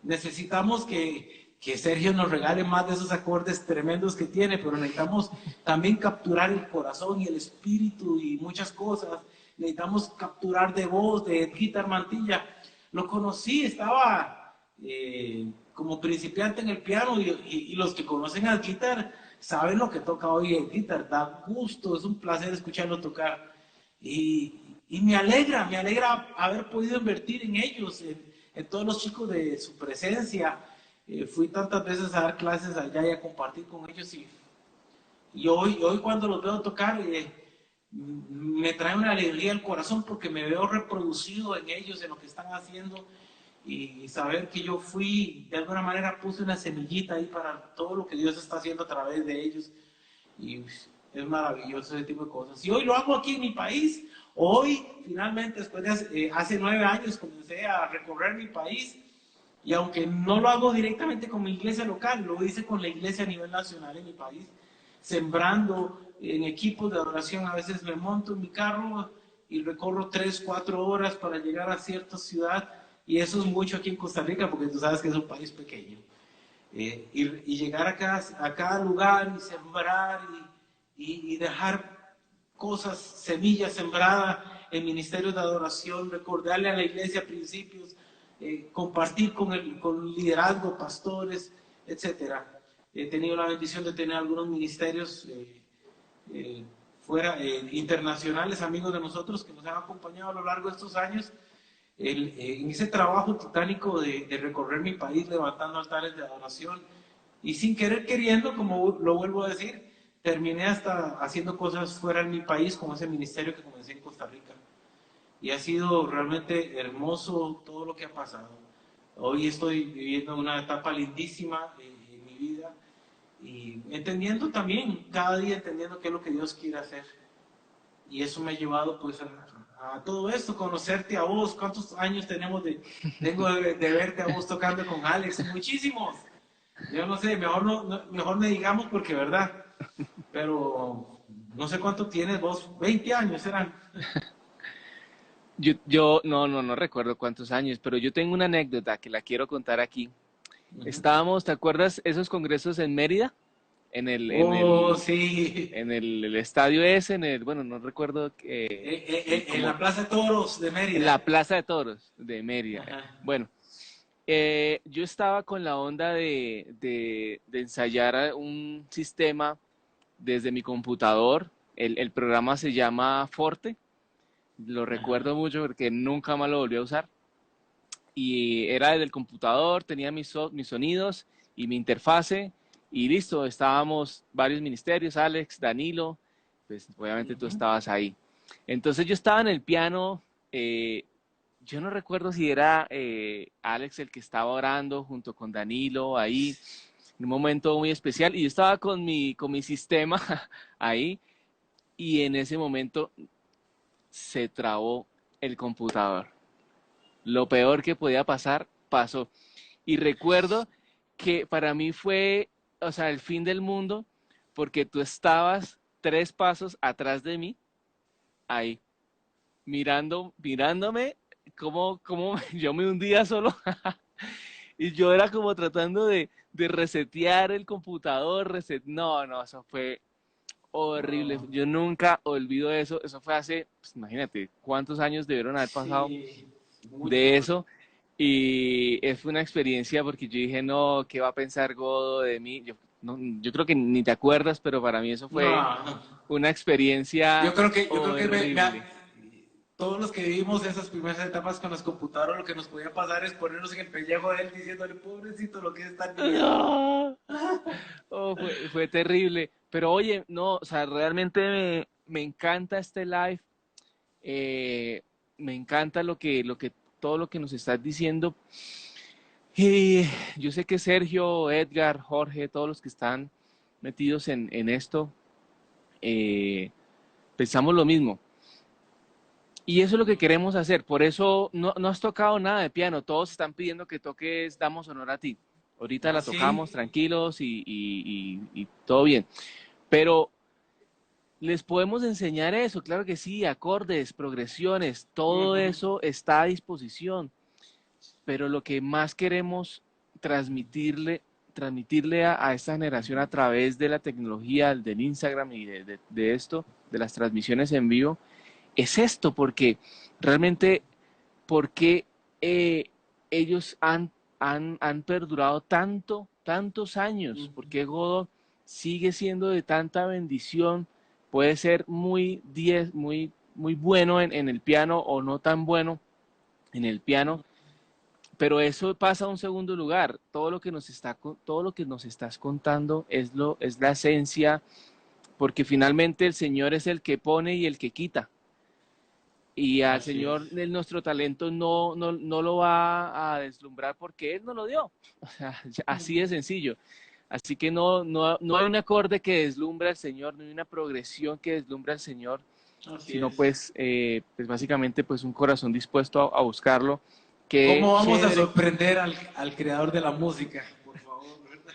Necesitamos que Sergio nos regale más de esos acordes tremendos que tiene, pero necesitamos también capturar el corazón y el espíritu y muchas cosas. Necesitamos capturar de voz, de Guitar Mantilla. Lo conocí, estaba como principiante en el piano y los que conocen al Guitar saben lo que toca hoy el Guitar. Da gusto, es un placer escucharlo tocar. Y me alegra haber podido invertir en ellos, en todos los chicos de su presencia. Fui tantas veces a dar clases allá y a compartir con ellos y hoy cuando los veo tocar me trae una alegría al corazón porque me veo reproducido en ellos, en lo que están haciendo y saber que yo fui, de alguna manera puse una semillita ahí para todo lo que Dios está haciendo a través de ellos y es maravilloso ese tipo de cosas. Y hoy lo hago aquí en mi país. Hoy, finalmente, después de hace 9 años, comencé a recorrer mi país y aunque no lo hago directamente con mi iglesia local, lo hice con la iglesia a nivel nacional en mi país, sembrando en equipos de adoración. A veces me monto en mi carro y recorro 3, 4 horas para llegar a cierta ciudad y eso es mucho aquí en Costa Rica porque tú sabes que es un país pequeño. Y llegar a cada lugar y sembrar y dejar cosas, semillas sembradas en ministerios de adoración, recordarle a la iglesia principios, compartir con liderazgo, pastores, etcétera. He tenido la bendición de tener algunos ministerios fuera, internacionales, amigos de nosotros que nos han acompañado a lo largo de estos años en ese trabajo titánico de recorrer mi país levantando altares de adoración y sin querer queriendo, como lo vuelvo a decir, terminé hasta haciendo cosas fuera de mi país como ese ministerio que comencé en Costa Rica y ha sido realmente hermoso todo lo que ha pasado. Hoy estoy viviendo una etapa lindísima en mi vida y entendiendo también, cada día entendiendo qué es lo que Dios quiere hacer. Y eso me ha llevado pues a todo esto, conocerte a vos. ¿Cuántos años tengo de verte a vos tocando con Alex? Muchísimos. Yo no sé, mejor mejor me digamos porque verdad, pero no sé cuánto tienes vos, 20 años serán. Yo no recuerdo cuántos años, pero yo tengo una anécdota que la quiero contar aquí. Estábamos, ¿te acuerdas esos congresos en Mérida? En el, en Oh, el, sí. en el estadio ese, bueno, no recuerdo, En la como Plaza de Toros de en la Mérida. Plaza de Toros de Mérida. Ajá. Bueno, yo estaba con la onda de ensayar un sistema desde mi computador. El programa se llama Forte, lo Ajá. recuerdo mucho porque nunca más lo volví a usar. Y era desde el computador, tenía mis sonidos y mi interfase y listo, estábamos varios ministerios, Alex, Danilo, pues obviamente tú Ujú. estabas ahí. Entonces yo estaba en el piano, yo no recuerdo si era Alex el que estaba orando junto con Danilo ahí, en un momento muy especial, y yo estaba con mi sistema ahí, y en ese momento se trabó el computador. Lo peor que podía pasar, pasó. Y recuerdo que para mí fue, o sea, el fin del mundo, porque tú estabas 3 pasos atrás de mí, ahí, mirándome, como yo me hundía solo. Y yo era como tratando de resetear el computador, no, eso fue horrible. Oh, Yo nunca olvido eso. Eso fue hace, pues, imagínate, cuántos años debieron haber pasado sí, de muchos. eso. Y fue una experiencia porque yo dije, no, ¿qué va a pensar Godo de mí? Yo, no, yo creo que ni te acuerdas, pero para mí eso fue No, una experiencia yo creo que horrible. todos los que vivimos esas primeras etapas con los computadores, lo que nos podía pasar es ponernos en el pellejo de él diciéndole, pobrecito, lo que están viviendo. No. Oh, fue terrible. Pero oye, no, o sea, realmente me encanta este live, me encanta todo lo que nos estás diciendo. Y yo sé que Sergio, Edgar, Jorge, todos los que están metidos en esto, pensamos lo mismo. Y eso es lo que queremos hacer. Por eso no has tocado nada de piano. Todos están pidiendo que toques Damos Honor a Ti. Ahorita la tocamos Así. tranquilos y todo bien. Pero les podemos enseñar eso, claro que sí, acordes, progresiones, todo Ujú. eso está a disposición. Pero lo que más queremos transmitirle a esta generación a través de la tecnología, del Instagram y de esto, de las transmisiones en vivo, es esto, porque realmente, porque ellos han perdurado tantos años, Ujú. porque Godot sigue siendo de tanta bendición, puede ser muy bueno en el piano o no tan bueno en el piano, pero eso pasa a un segundo lugar. Todo lo que nos estás contando es la esencia, porque finalmente el Señor es el que pone y el que quita. Y al Así Señor es. nuestro talento no lo va a deslumbrar porque Él no lo dio. O sea, así de Ujú. sencillo. Así que no hay un acorde que deslumbra al Señor, no hay una progresión que deslumbra al Señor, Así sino es. pues básicamente pues un corazón dispuesto a buscarlo. Qué ¿Cómo vamos a chévere, sorprender al creador de la música? Por favor, ¿verdad?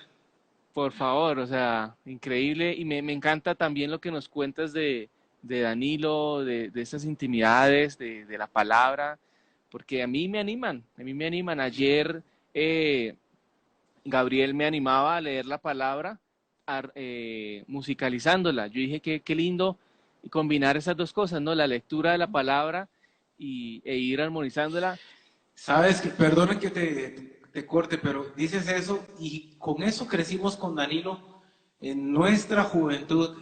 por favor, o sea, increíble. Y me encanta también lo que nos cuentas de Danilo, de esas intimidades, de la palabra, porque a mí me animan. Ayer Gabriel me animaba a leer la palabra musicalizándola. Yo dije que qué lindo combinar esas dos cosas, ¿no? La lectura de la palabra e ir armonizándola. Sabes que, perdona que te corte, pero dices eso y con eso crecimos con Danilo. En nuestra juventud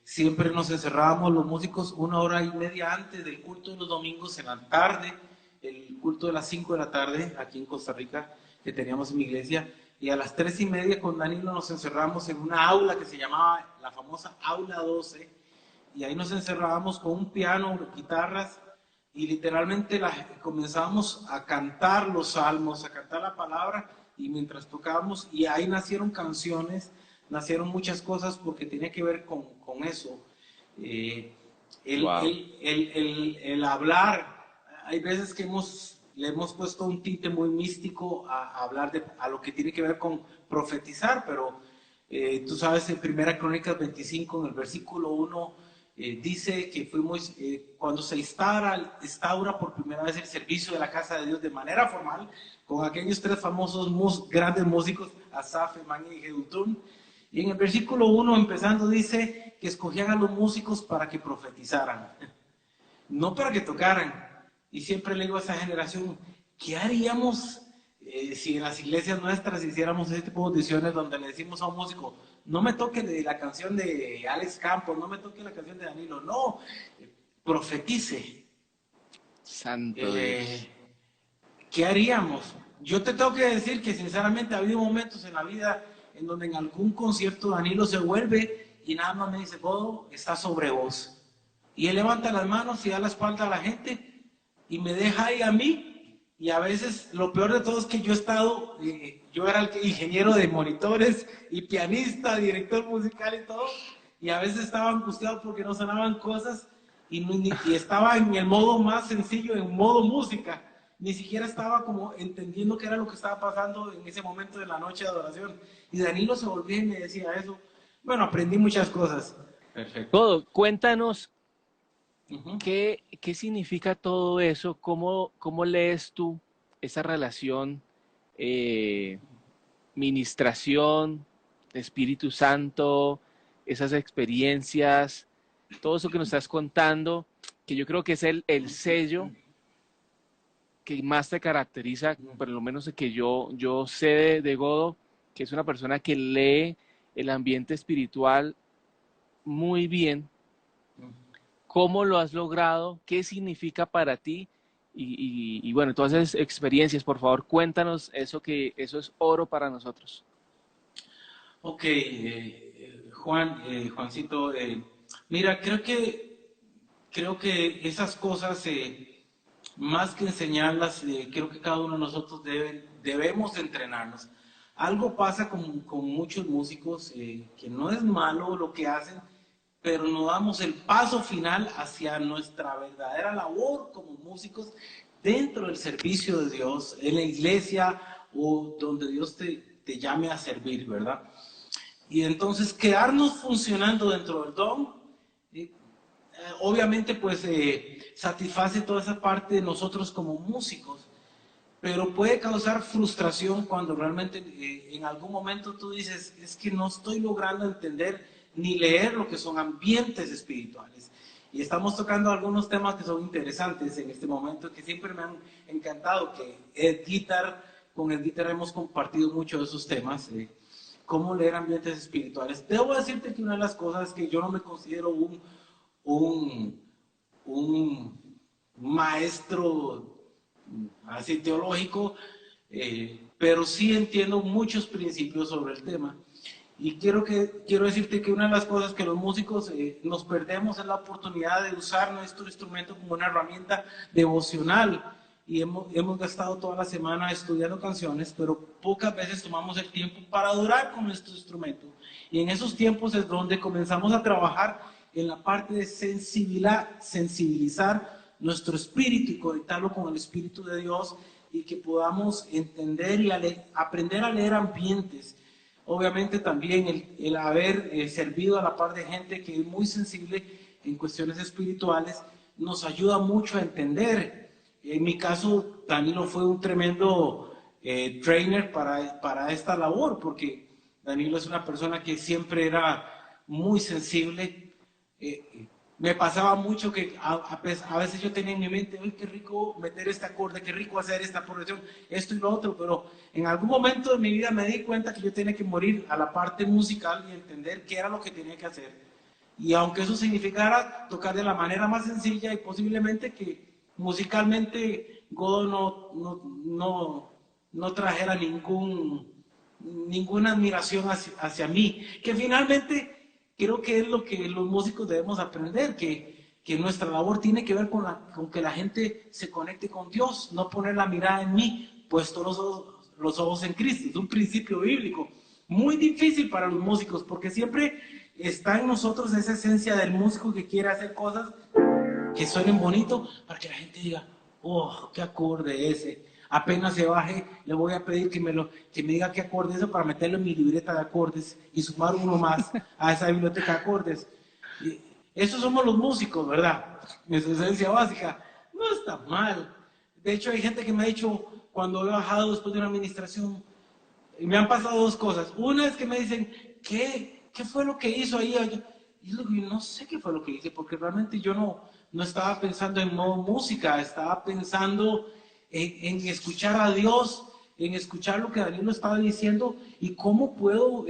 siempre nos encerrábamos los músicos 1 hora y media antes del culto de los domingos en la tarde, el culto de las 5 de la tarde aquí en Costa Rica que teníamos en mi iglesia. Y a las 3:30 con Danilo nos encerramos en una aula que se llamaba la famosa Aula 12 y ahí nos encerrábamos con un piano, guitarras y literalmente comenzábamos a cantar los salmos, a cantar la palabra y mientras tocábamos y ahí nacieron canciones, nacieron muchas cosas porque tenía que ver con eso. Eh, Wow. el hablar, hay veces que le hemos puesto un tinte muy místico a hablar a lo que tiene que ver con profetizar, pero tú sabes en Primera Crónicas 25, en el versículo 1, dice que fuimos, cuando se instaura por primera vez el servicio de la casa de Dios de manera formal, con aquellos tres famosos grandes músicos, Asaf, Emán y Jedutún, y en el versículo 1 empezando dice que escogían a los músicos para que profetizaran, no para que tocaran. Y siempre le digo a esa generación, ¿qué haríamos si en las iglesias nuestras hiciéramos ese tipo de audiciones donde le decimos a un músico, no me toque la canción de Alex Campos, no me toque la canción de Danilo, no, profetice. Santo Eh, Dios. ¿Qué haríamos? Yo te tengo que decir que sinceramente ha habido momentos en la vida en donde en algún concierto Danilo se vuelve y nada más me dice, Bodo, está sobre vos. Y él levanta las manos y da la espalda a la gente y me deja ahí a mí. Y a veces lo peor de todo es que yo he estado, yo era el ingeniero de monitores y pianista, director musical y todo. Y a veces estaba angustiado porque no sonaban cosas y estaba en el modo más sencillo, en modo música. Ni siquiera estaba como entendiendo qué era lo que estaba pasando en ese momento de la noche de adoración. Y Danilo se volvía y me decía eso. Bueno, aprendí muchas cosas. Perfecto. Todo, cuéntanos Uh -huh. qué significa todo eso, cómo lees tú esa relación, eh, ministración, Espíritu Santo, esas experiencias, todo eso que nos estás contando, que yo creo que es el sello que más te caracteriza, por lo menos el que yo sé de Godo, que es una persona que lee el ambiente espiritual muy bien. ¿Cómo lo has logrado? ¿Qué significa para ti? Y bueno, todas esas experiencias, por favor, cuéntanos eso, que eso es oro para nosotros. Ok, Juancito, Mira, creo que esas cosas, más que enseñarlas, creo que cada uno de nosotros debemos entrenarnos. Algo pasa con muchos músicos, que no es malo lo que hacen, pero no damos el paso final hacia nuestra verdadera labor como músicos dentro del servicio de Dios, en la iglesia o donde Dios te llame a servir, ¿verdad? Y entonces quedarnos funcionando dentro del don, obviamente pues satisface toda esa parte de nosotros como músicos, pero puede causar frustración cuando realmente en algún momento tú dices, es que no estoy logrando entender ni leer lo que son ambientes espirituales. Y estamos tocando algunos temas que son interesantes en este momento, que siempre me han encantado, que con Ed Guitar hemos compartido mucho de esos temas, cómo leer ambientes espirituales. Debo decirte que una de las cosas que yo no me considero un maestro así teológico, pero sí entiendo muchos principios sobre el tema. Y quiero decirte que una de las cosas que los músicos nos perdemos es la oportunidad de usar nuestro instrumento como una herramienta devocional. Y hemos gastado toda la semana estudiando canciones, pero pocas veces tomamos el tiempo para adorar con nuestro instrumento. Y en esos tiempos es donde comenzamos a trabajar en la parte de sensibilizar nuestro espíritu y conectarlo con el Espíritu de Dios, y que podamos entender y aprender a leer ambientes. Obviamente también el haber servido a la par de gente que es muy sensible en cuestiones espirituales nos ayuda mucho a entender. En mi caso, Danilo fue un tremendo trainer para esta labor, porque Danilo es una persona que siempre era muy sensible. Me pasaba mucho que a veces yo tenía en mi mente, ¡ay, qué rico meter este acorde, qué rico hacer esta progresión, esto y lo otro! Pero en algún momento de mi vida me di cuenta que yo tenía que morir a la parte musical y entender qué era lo que tenía que hacer. Y aunque eso significara tocar de la manera más sencilla y posiblemente que musicalmente Godó no trajera ninguna admiración hacia mí, que finalmente creo que es lo que los músicos debemos aprender, que nuestra labor tiene que ver con que la gente se conecte con Dios, no poner la mirada en mí, puesto los ojos en Cristo. Es un principio bíblico muy difícil para los músicos, porque siempre está en nosotros esa esencia del músico que quiere hacer cosas que suenen bonito para que la gente diga, oh, qué acorde ese. Apenas se baje, le voy a pedir que me diga qué acorde es eso para meterlo en mi libreta de acordes y sumar uno más a esa biblioteca de acordes. Y esos somos los músicos, ¿verdad? En su esencia básica. No está mal. De hecho, hay gente que me ha dicho, cuando he bajado después de una administración, me han pasado dos cosas. Una es que me dicen, ¿qué fue lo que hizo ahí? Y yo digo, no sé qué fue lo que hice, porque realmente yo no estaba pensando en modo música, estaba pensando en escuchar a Dios, en escuchar lo que Danilo estaba diciendo y cómo puedo,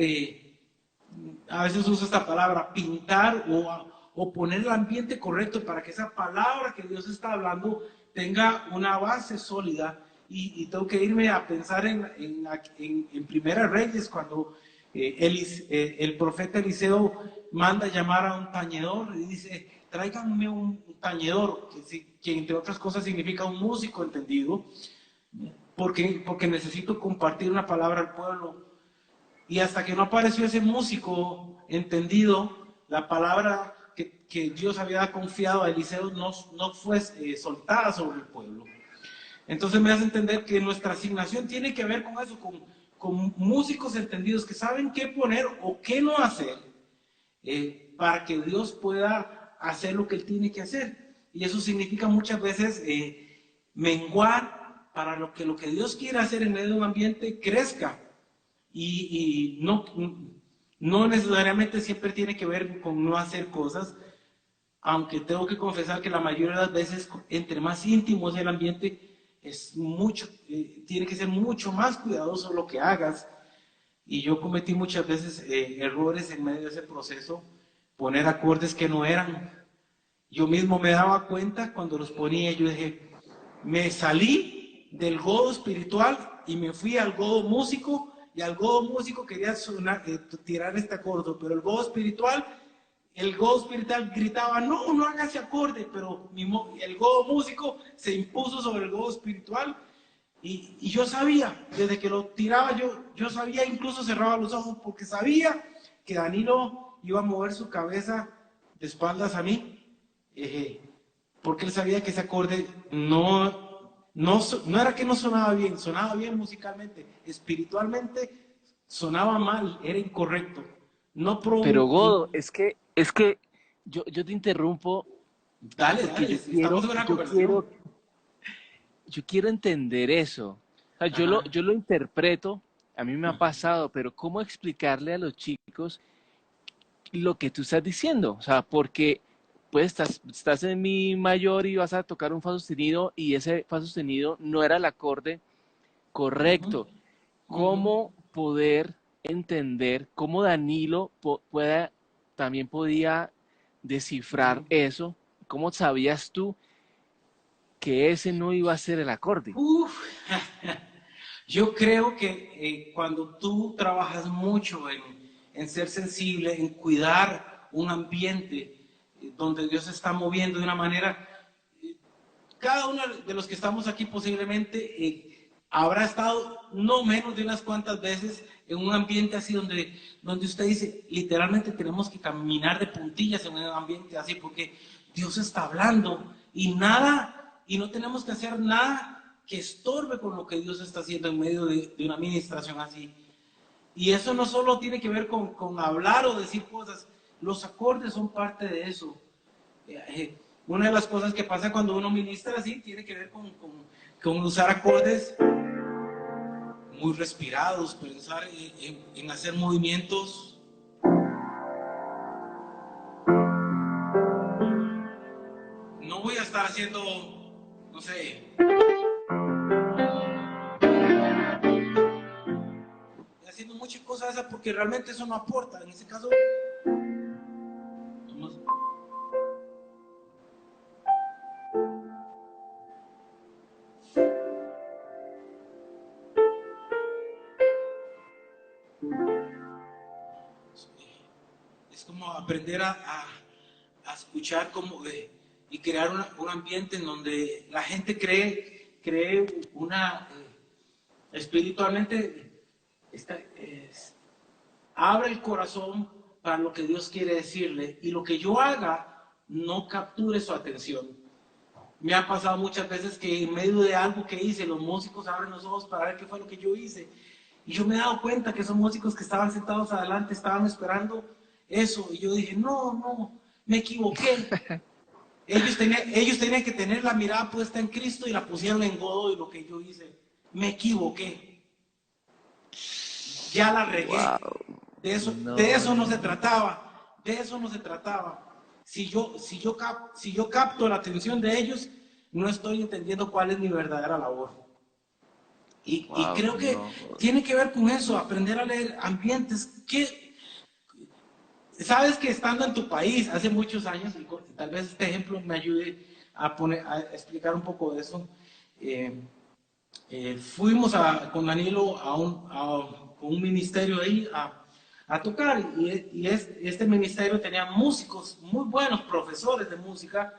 a veces uso esta palabra, pintar o poner el ambiente correcto para que esa palabra que Dios está hablando tenga una base sólida. Y tengo que irme a pensar en Primera Reyes, cuando el profeta Eliseo manda llamar a un tañedor y dice, tráiganme un tañedor, que entre otras cosas significa un músico entendido, porque necesito compartir una palabra al pueblo. Y hasta que no apareció ese músico entendido, la palabra que Dios había confiado a Eliseo no fue soltada sobre el pueblo. Entonces me hace entender que nuestra asignación tiene que ver con eso, con músicos entendidos que saben qué poner o qué no hacer, para que Dios pueda hacer lo que Él tiene que hacer. Y eso significa muchas veces menguar para lo que Dios quiere hacer en medio de un ambiente crezca. Y no necesariamente siempre tiene que ver con no hacer cosas, aunque tengo que confesar que la mayoría de las veces, entre más íntimo es el ambiente, tiene que ser mucho más cuidadoso lo que hagas. Y yo cometí muchas veces errores en medio de ese proceso, poner acordes que no eran. Yo mismo me daba cuenta cuando los ponía. Yo dije, me salí del godo espiritual y me fui al godo músico, y al godo músico quería tirar este acorde, pero el godo espiritual el godo espiritual gritaba, no, no haga ese acorde, pero el godo músico se impuso sobre el godo espiritual. Y yo sabía, desde que lo tiraba, yo sabía, incluso cerraba los ojos, porque sabía que Danilo iba a mover su cabeza de espaldas a mí, porque él sabía que ese acorde no era que no sonaba bien musicalmente, espiritualmente sonaba mal, era incorrecto. No Pero pro, Godo, es que yo te interrumpo dale, porque dale, estamos en una conversación. yo quiero entender eso. O sea, Ajá. yo lo interpreto, a mí me ha pasado, pero ¿cómo explicarle a los chicos lo que tú estás diciendo? O sea, porque pues estás en mi mayor y vas a tocar un fa sostenido y ese fa sostenido no era el acorde Ujú, correcto. ujú. ¿Cómo poder entender cómo Danilo también podía descifrar eso? ¿Cómo sabías tú que ese no iba a ser el acorde? Uf. Yo creo que cuando tú trabajas mucho en ser sensible, en cuidar un ambiente donde Dios se está moviendo de una manera, cada uno de los que estamos aquí posiblemente habrá estado no menos de unas cuantas veces en un ambiente así donde usted dice, literalmente tenemos que caminar de puntillas en un ambiente así porque Dios está hablando y no tenemos que hacer nada que estorbe con lo que Dios está haciendo en medio de una administración así. Y eso no solo tiene que ver con hablar o decir cosas, los acordes son parte de eso. Una de las cosas que pasa cuando uno ministra así tiene que ver con usar acordes muy respirados, pensar en hacer movimientos. No voy a estar haciendo, no sé, haciendo muchas cosas esas porque realmente eso no aporta. En ese caso, es como aprender a escuchar y crear un ambiente en donde la gente cree espiritualmente, abre el corazón para lo que Dios quiere decirle y lo que yo haga no capture su atención. Me ha pasado muchas veces que en medio de algo que hice, los músicos abren los ojos para ver qué fue lo que yo hice. Y yo me he dado cuenta que esos músicos que estaban sentados adelante estaban esperando eso. Y yo dije, no, me equivoqué. Ellos tenían que tener la mirada puesta en Cristo y la pusieron en godo y lo que yo hice. Me equivoqué. Ya la regué. Wow, De no, eso no se no. trataba. De eso no se trataba. Si yo capto la atención de ellos, no estoy entendiendo cuál es mi verdadera labor. Y Wow, creo que no. tiene que ver con eso, aprender a leer ambientes. Sabes que estando en tu país hace muchos años, y tal vez este ejemplo me ayude a explicar un poco de eso. eh, fuimos con Danilo con un ministerio ahí a tocar este ministerio tenía músicos muy buenos, profesores de música.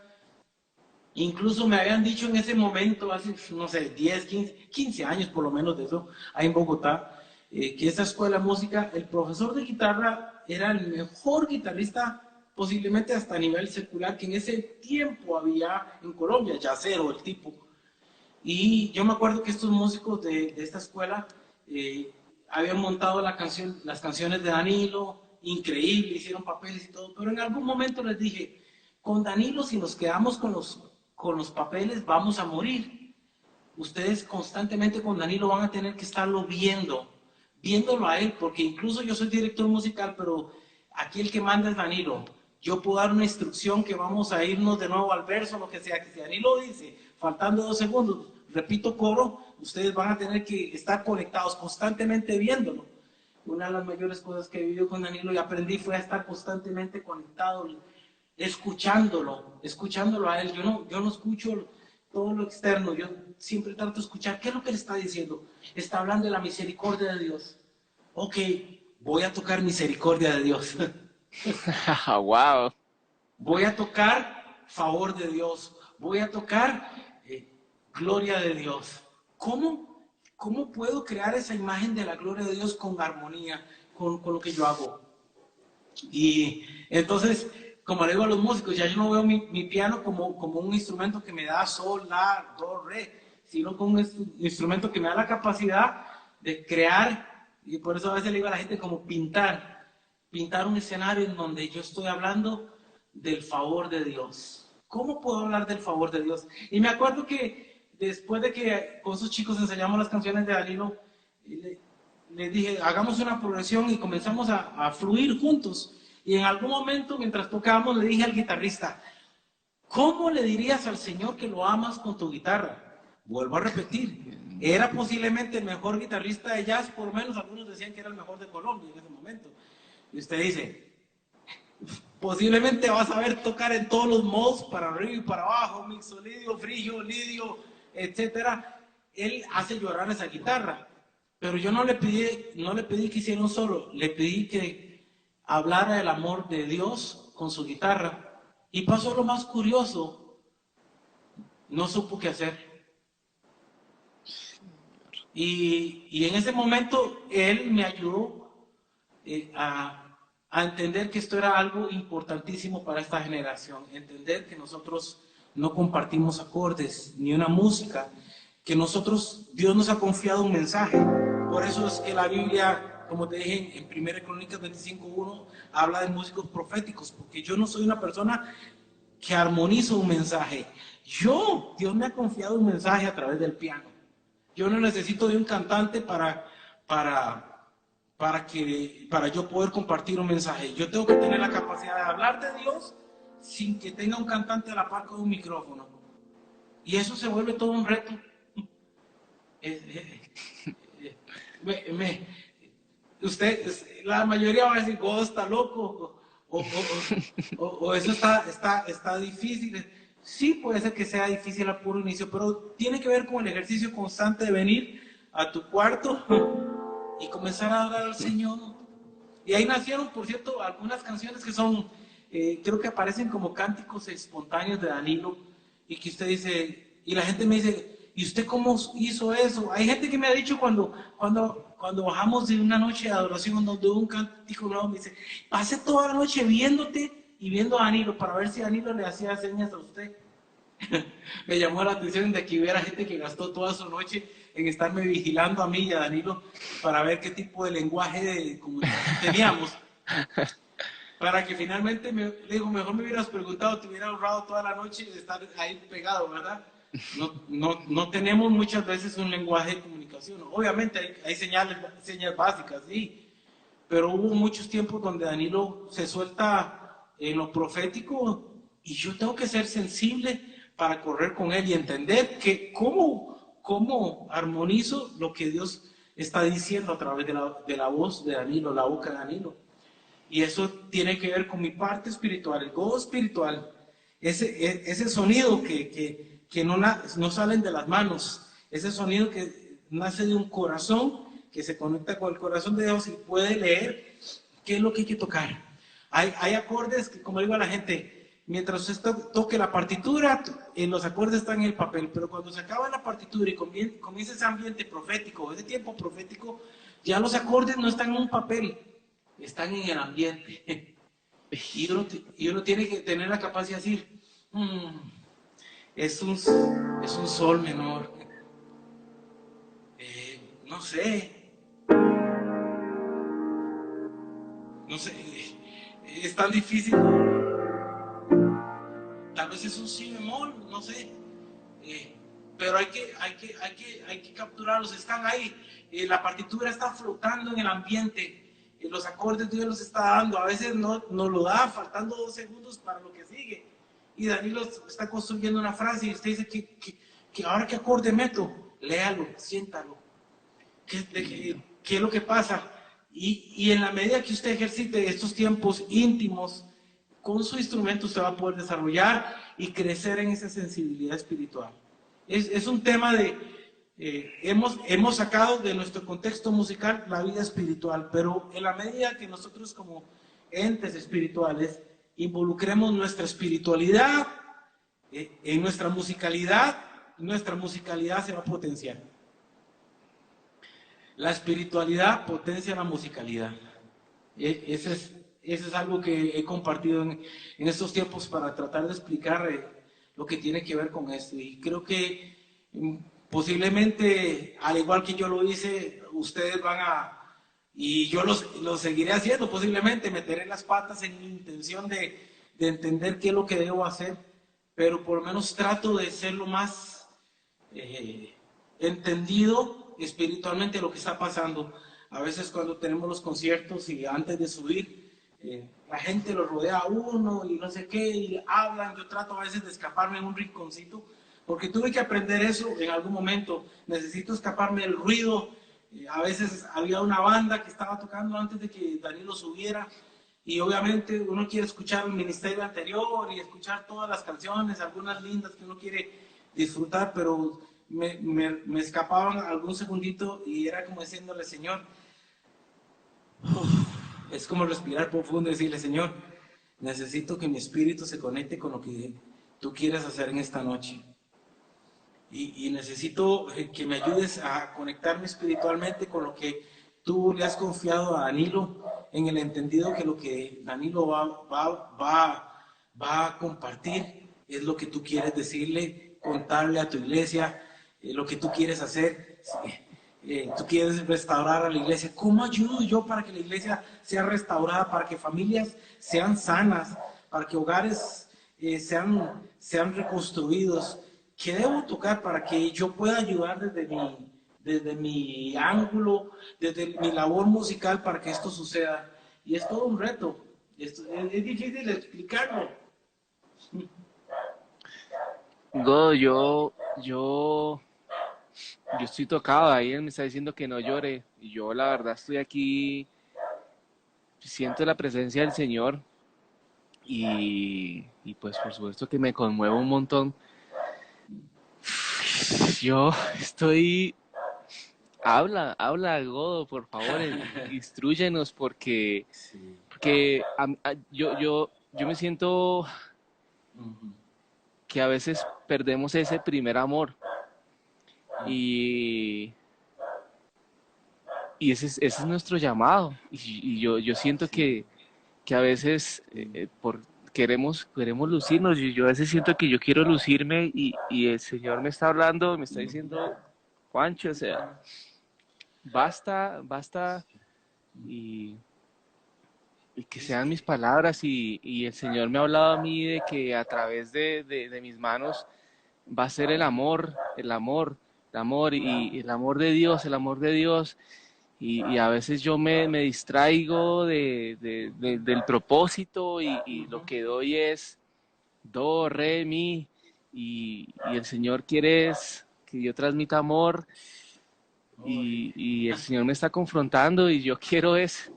Incluso me habían dicho en ese momento, hace, no sé, 10, 15 años por lo menos de eso, ahí en Bogotá, que esa escuela de música, el profesor de guitarra era el mejor guitarrista posiblemente hasta a nivel secular que en ese tiempo había en Colombia, yacero el tipo. Y yo me acuerdo que estos músicos de esta escuela habían montado las canciones de Danilo, increíble, hicieron papeles y todo, pero en algún momento les dije, con Danilo si nos quedamos con los papeles vamos a morir. Ustedes constantemente con Danilo van a tener que estarlo viéndolo a él, porque incluso yo soy director musical, pero aquí el que manda es Danilo. Yo puedo dar una instrucción que vamos a irnos de nuevo al verso, lo que sea, que si Danilo dice, faltando 2 segundos, repito coro, ustedes van a tener que estar conectados constantemente viéndolo. Una de las mayores cosas que he vivido con Danilo y aprendí fue a estar constantemente conectado, escuchándolo a él. Yo no escucho todo lo externo, yo siempre trato de escuchar qué es lo que le está diciendo. Está hablando de la misericordia de Dios. Ok, voy a tocar misericordia de Dios. Wow. Voy a tocar favor de Dios. Voy a tocar gloria de Dios. ¿Cómo puedo crear esa imagen de la gloria de Dios con armonía, con lo que yo hago? Y entonces, como le digo a los músicos, ya yo no veo mi piano como un instrumento que me da sol, la, do, re, sino como un instrumento que me da la capacidad de crear, y por eso a veces le digo a la gente como pintar un escenario en donde yo estoy hablando del favor de Dios. ¿Cómo puedo hablar del favor de Dios? Y me acuerdo que después de que con esos chicos enseñamos las canciones de Danilo, le dije, hagamos una progresión y comenzamos a fluir juntos. Y en algún momento, mientras tocábamos, le dije al guitarrista, ¿cómo le dirías al Señor que lo amas con tu guitarra? Vuelvo a repetir, era posiblemente el mejor guitarrista de jazz, por lo menos algunos decían que era el mejor de Colombia en ese momento. Y usted dice, posiblemente vas a ver tocar en todos los modos, para arriba y para abajo, mixolidio, frigio, lidio, etcétera. Él hace llorar esa guitarra. Pero yo no le pedí que hiciera un solo, le pedí que hablara del amor de Dios con su guitarra. Y pasó lo más curioso, no supo qué hacer. Y en ese momento él me ayudó a entender que esto era algo importantísimo para esta generación, entender que nosotros no compartimos acordes ni una música, que Dios nos ha confiado un mensaje. Por eso es que la Biblia, como te dije en 1 Crónicas 25:1, habla de músicos proféticos, porque yo no soy una persona que armonizo un mensaje. Dios me ha confiado un mensaje a través del piano. Yo no necesito de un cantante para yo poder compartir un mensaje. Yo tengo que tener la capacidad de hablar de Dios sin que tenga un cantante a la par con un micrófono. Y eso se vuelve todo un reto. La mayoría va a decir, oh, está loco, o eso está difícil. Sí, puede ser que sea difícil al puro inicio, pero tiene que ver con el ejercicio constante de venir a tu cuarto y comenzar a adorar al Señor. Y ahí nacieron, por cierto, algunas canciones que son, creo que aparecen como cánticos espontáneos de Danilo, y que usted dice, y la gente me dice, ¿y usted cómo hizo eso? Hay gente que me ha dicho cuando bajamos de una noche de adoración donde hubo un cántico nuevo, me dice, pasé toda la noche viéndote y viendo a Danilo para ver si Danilo le hacía señas a usted. Me llamó la atención de que hubiera gente que gastó toda su noche en estarme vigilando a mí y a Danilo para ver qué tipo de lenguaje de comunicación teníamos. Para que finalmente le digo, mejor me hubieras preguntado, te hubiera ahorrado toda la noche de estar ahí pegado, ¿verdad? No tenemos muchas veces un lenguaje de comunicación. Obviamente hay señas básicas, sí, pero hubo muchos tiempos donde Danilo se suelta en lo profético y yo tengo que ser sensible para correr con él y entender que cómo armonizo lo que Dios está diciendo a través de la voz de Danilo, la boca de Danilo. Y eso tiene que ver con mi parte espiritual, el gozo espiritual, ese sonido que no salen de las manos, ese sonido que nace de un corazón que se conecta con el corazón de Dios y puede leer qué es lo que hay que tocar. Hay acordes que, como digo a la gente, mientras usted toque la partitura, los acordes están en el papel, pero cuando se acaba la partitura y comienza ese ambiente profético, ese tiempo profético, ya los acordes no están en un papel, están en el ambiente. Y uno tiene que tener la capacidad de decir, es un sol menor. No sé, es tan difícil. Tal vez es un si bemol, no sé. Pero hay que capturarlos, están ahí. La partitura está flotando en el ambiente. Los acordes Dios los está dando. A veces no lo da, faltando 2 segundos para lo que sigue. Y Danilo está construyendo una frase y usted dice que ahora qué acorde meto. Léalo, siéntalo. ¿Qué es lo que pasa? Y en la medida que usted ejercite estos tiempos íntimos con su instrumento, usted va a poder desarrollar y crecer en esa sensibilidad espiritual. Es un tema hemos sacado de nuestro contexto musical la vida espiritual, pero en la medida que nosotros como entes espirituales, involucremos nuestra espiritualidad en nuestra musicalidad se va a potenciar. La espiritualidad potencia la musicalidad. Ese es algo que he compartido en estos tiempos para tratar de explicar lo que tiene que ver con esto. Y creo que posiblemente, al igual que yo lo hice, ustedes van a, y yo lo seguiré haciendo, posiblemente meteré las patas en mi intención de entender qué es lo que debo hacer, pero por lo menos trato de ser lo más entendido espiritualmente lo que está pasando. A veces cuando tenemos los conciertos y antes de subir, la gente lo rodea a uno y no sé qué, y hablan. Yo trato a veces de escaparme en un rinconcito, porque tuve que aprender eso en algún momento. Necesito escaparme del ruido. A veces había una banda que estaba tocando antes de que Danilo subiera, y obviamente uno quiere escuchar el ministerio anterior y escuchar todas las canciones, algunas lindas que uno quiere disfrutar, pero me escapaban algún segundito y era como diciéndole: Señor, es como respirar profundo y decirle: Señor, necesito que mi espíritu se conecte con lo que tú quieres hacer en esta noche. Y necesito que me ayudes a conectarme espiritualmente con lo que tú le has confiado a Danilo, en el entendido que lo que Danilo va a compartir es lo que tú quieres decirle, contarle a tu iglesia, lo que tú quieres hacer. Tú quieres restaurar a la iglesia. ¿Cómo ayudo yo para que la iglesia sea restaurada, para que familias sean sanas, para que hogares sean reconstruidos? ¿Qué debo tocar para que yo pueda ayudar desde mi ángulo, desde mi labor musical, para que esto suceda? Y es todo un reto. Es difícil explicarlo. Godo, yo estoy tocado. Ahí él me está diciendo que no llore, y yo la verdad estoy aquí, siento la presencia del Señor, y pues por supuesto que me conmuevo un montón. Yo estoy... Habla, Godo, por favor, instrúyenos, porque Sí. yo me siento que a veces perdemos ese primer amor, y ese es nuestro llamado, y yo siento Sí. que a veces queremos lucirnos, y yo a veces siento que yo quiero lucirme, y el Señor me está hablando, me está diciendo: Juancho, o sea, basta, y que sean mis palabras, y el Señor me ha hablado a mí de que a través de mis manos va a ser y el amor de Dios, y a veces yo me distraigo del propósito, y lo que doy es do, re, mi, y el Señor quiere es que yo transmita amor, y el Señor me está confrontando, y yo quiero es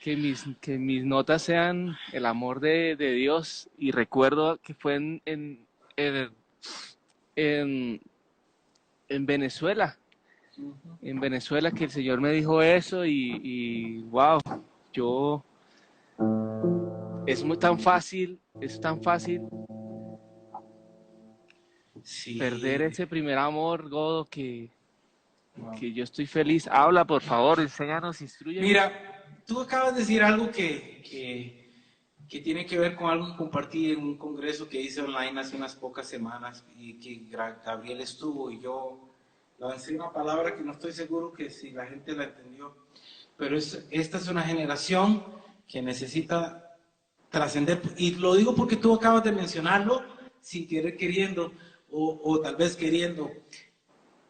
que mis notas sean el amor de Dios. Y recuerdo que fue en, en Venezuela, que el Señor me dijo eso, y wow, yo, es tan fácil perder Sí. ese primer amor, Godo, que yo estoy feliz. Habla, por favor, enséñanos, instruyenos. Mira, tú acabas de decir algo que tiene que ver con algo que compartí en un congreso que hice online hace unas pocas semanas, y que Gabriel estuvo, y yo lancé una palabra que no estoy seguro que si la gente la entendió, pero esta es una generación que necesita trascender, y lo digo porque tú acabas de mencionarlo sin querer queriendo, o tal vez queriendo.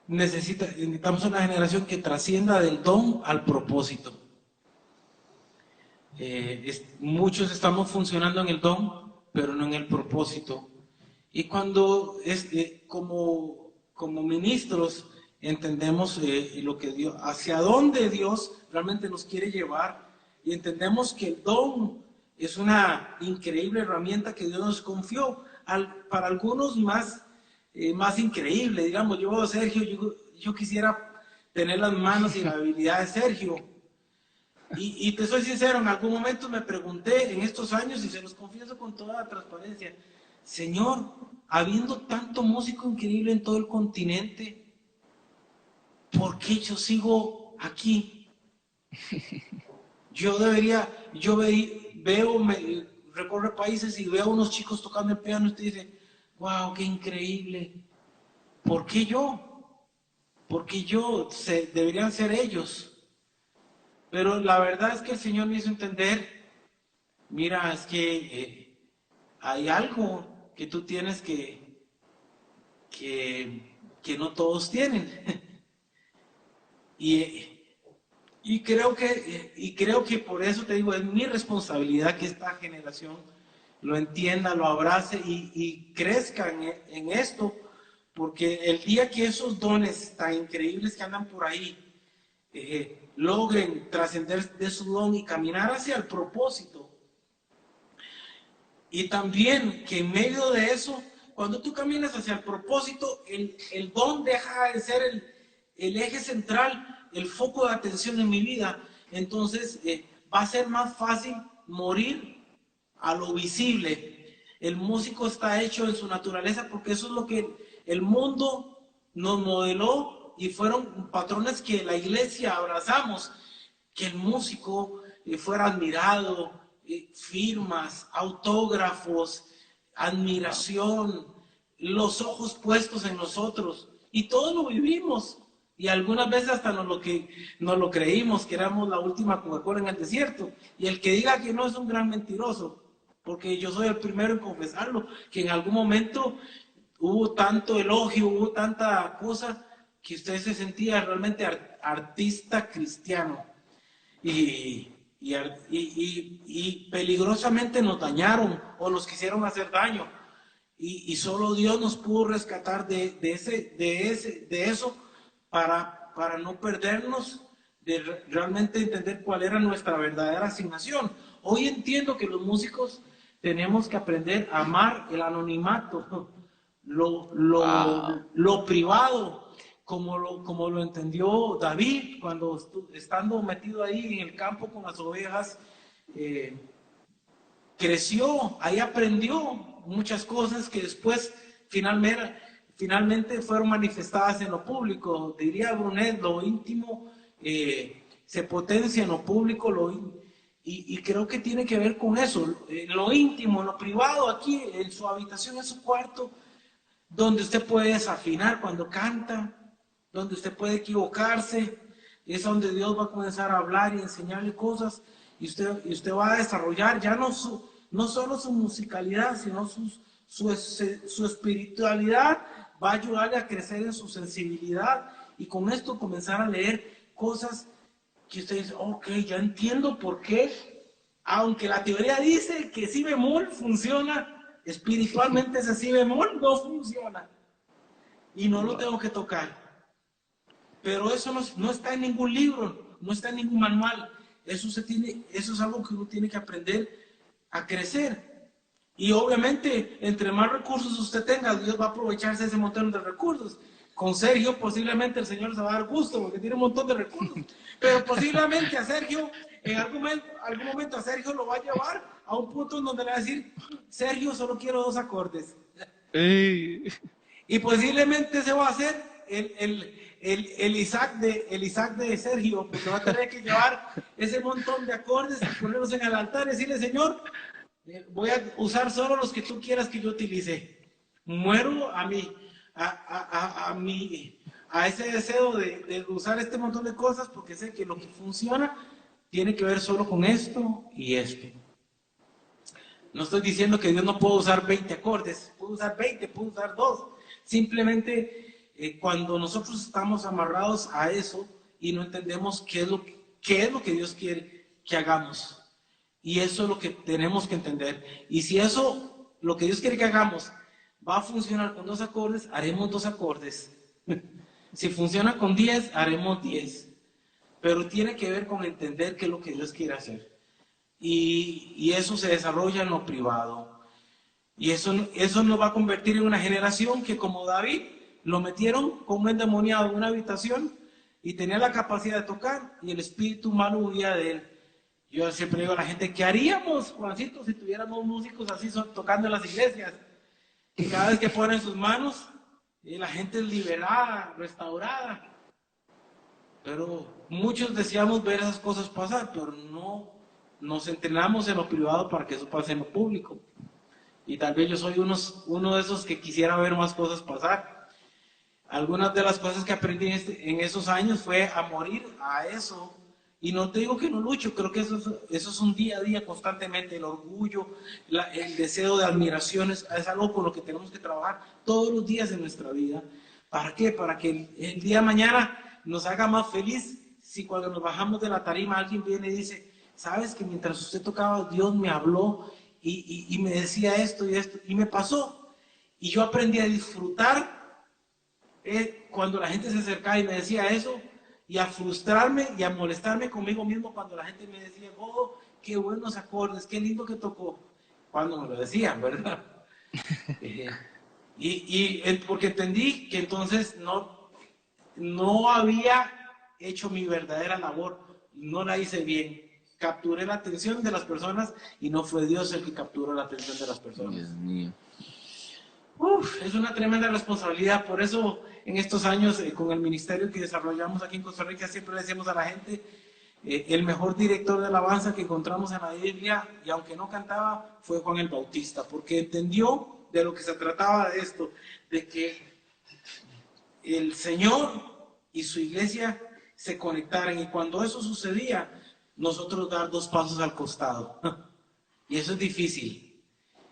Necesitamos una generación que trascienda del don al propósito. Muchos estamos funcionando en el don, pero no en el propósito. Y cuando como ministros entendemos lo que Dios, hacia dónde Dios realmente nos quiere llevar, y entendemos que el don es una increíble herramienta que Dios nos confió, para algunos más increíble. Digamos, yo, Sergio, yo quisiera tener las manos y la habilidad de Sergio, Y te soy sincero, en algún momento me pregunté en estos años, y se los confieso con toda transparencia, Señor, habiendo tanto músico increíble en todo el continente, ¿por qué yo sigo aquí? Yo debería, recorre países y veo a unos chicos tocando el piano y te dice, wow, qué increíble. ¿Por qué yo? Porque deberían ser ellos. Pero la verdad es que el Señor me hizo entender, mira, es que hay algo que tú tienes que no todos tienen. y creo que por eso te digo, es mi responsabilidad que esta generación lo entienda, lo abrace y crezca en esto, porque el día que esos dones tan increíbles que andan por ahí logren trascender de su don y caminar hacia el propósito, y también que en medio de eso, cuando tú caminas hacia el propósito, el don deja de ser el eje central, el foco de atención en mi vida. Entonces va a ser más fácil morir a lo visible. El músico está hecho en su naturaleza porque eso es lo que el mundo nos modeló y fueron patrones que la iglesia abrazamos, que el músico fuera admirado, firmas, autógrafos, admiración, los ojos puestos en nosotros. Y todo lo vivimos. Y algunas veces hasta nos lo creímos, que éramos la última Coca-Cola en el desierto. Y el que diga que no es un gran mentiroso, porque yo soy el primero en confesarlo, que en algún momento hubo tanto elogio, hubo tanta cosa, que usted se sentía realmente artista cristiano. Y peligrosamente nos dañaron o nos quisieron hacer daño. Y solo Dios nos pudo rescatar de eso para no perdernos, de realmente entender cuál era nuestra verdadera asignación. Hoy entiendo que los músicos tenemos que aprender a amar el anonimato, lo privado, como lo entendió David cuando estando metido ahí en el campo con las ovejas, creció, ahí aprendió muchas cosas que después finalmente fueron manifestadas en lo público. Diría Brunet, lo íntimo se potencia en lo público, y creo que tiene que ver con eso, lo íntimo, lo privado, aquí en su habitación, en su cuarto, donde usted puede desafinar cuando canta, donde usted puede equivocarse, es donde Dios va a comenzar a hablar y enseñarle cosas, y usted va a desarrollar ya no solo su musicalidad, sino su espiritualidad, va a ayudarle a crecer en su sensibilidad, y con esto comenzar a leer cosas que usted dice, ok, ya entiendo por qué, aunque la teoría dice que si bemol funciona, espiritualmente ese si bemol no funciona, y no lo tengo que tocar. Pero eso no está en ningún libro, no está en ningún manual. Eso es algo que uno tiene que aprender a crecer. Y obviamente, entre más recursos usted tenga, Dios va a aprovecharse de ese montón de recursos. Con Sergio posiblemente el Señor se va a dar gusto porque tiene un montón de recursos. Pero posiblemente a Sergio, en algún momento a Sergio lo va a llevar a un punto en donde le va a decir, Sergio, solo quiero 2 acordes. Y posiblemente ese va a ser el Isaac de Sergio, porque va a tener que llevar ese montón de acordes y ponerlos en el altar y decirle, Señor, voy a usar solo los que tú quieras que yo utilice. Muero a ese deseo de usar este montón de cosas, porque sé que lo que funciona tiene que ver solo con esto y esto. No estoy diciendo que Dios no puede usar 20 acordes, puede usar 20, puede usar 2. Simplemente cuando nosotros estamos amarrados a eso y no entendemos qué es lo que Dios quiere que hagamos. Y eso es lo que tenemos que entender. Y si eso, lo que Dios quiere que hagamos, va a funcionar con 2 acordes, haremos 2 acordes. Si funciona con 10, haremos 10. Pero tiene que ver con entender qué es lo que Dios quiere hacer. Y eso se desarrolla en lo privado. Y eso nos va a convertir en una generación que, como David, lo metieron con un endemoniado en una habitación y tenía la capacidad de tocar y el espíritu malo huía de él. Yo siempre digo a la gente, ¿qué haríamos, Juancito, si tuviéramos músicos así tocando en las iglesias? Que cada vez que ponen sus manos, la gente es liberada, restaurada. Pero muchos deseamos ver esas cosas pasar, pero no nos entrenamos en lo privado para que eso pase en lo público. Y tal vez yo soy uno de esos que quisiera ver más cosas pasar. Algunas de las cosas que aprendí en esos años fue a morir a eso. Y no te digo que no lucho, creo que eso es un día a día constantemente. El orgullo, el deseo de admiración es algo con lo que tenemos que trabajar todos los días de nuestra vida. ¿Para qué? Para que el día de mañana nos haga más feliz. Si cuando nos bajamos de la tarima alguien viene y dice, sabes que mientras usted tocaba, Dios me habló y me decía esto y esto, y me pasó. Y yo aprendí a disfrutar cuando la gente se acercaba y me decía eso, y a frustrarme y a molestarme conmigo mismo cuando la gente me decía, oh, qué buenos acordes, qué lindo que tocó, cuando me lo decían, ¿verdad? Porque entendí que entonces no había hecho mi verdadera labor, no la hice bien. Capturé la atención de las personas y no fue Dios el que capturó la atención de las Dios personas. mío. Es una tremenda responsabilidad, por eso en estos años con el ministerio que desarrollamos aquí en Costa Rica siempre le decimos a la gente, el mejor director de alabanza que encontramos en la Biblia, y aunque no cantaba, fue Juan el Bautista, porque entendió de lo que se trataba de esto, de que el Señor y su iglesia se conectaran, y cuando eso sucedía, nosotros dar 2 pasos al costado. Y eso es difícil.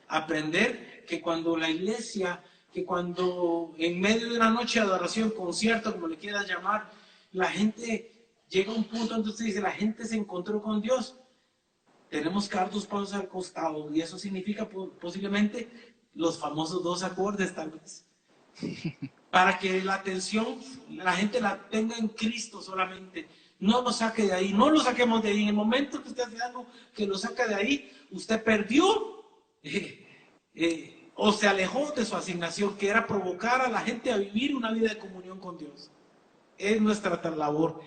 Aprender que cuando la iglesia, que cuando en medio de una noche de adoración, concierto, como le quieras llamar, la gente llega a un punto donde usted dice, la gente se encontró con Dios, tenemos que dar 2 pasos al costado, y eso significa posiblemente los famosos 2 acordes, tal vez, para que la atención, la gente la tenga en Cristo solamente. No lo saque de ahí, no lo saquemos de ahí. En el momento que usted hace algo que lo saca de ahí, usted perdió o se alejó de su asignación, que era provocar a la gente a vivir una vida de comunión con Dios. Es nuestra labor,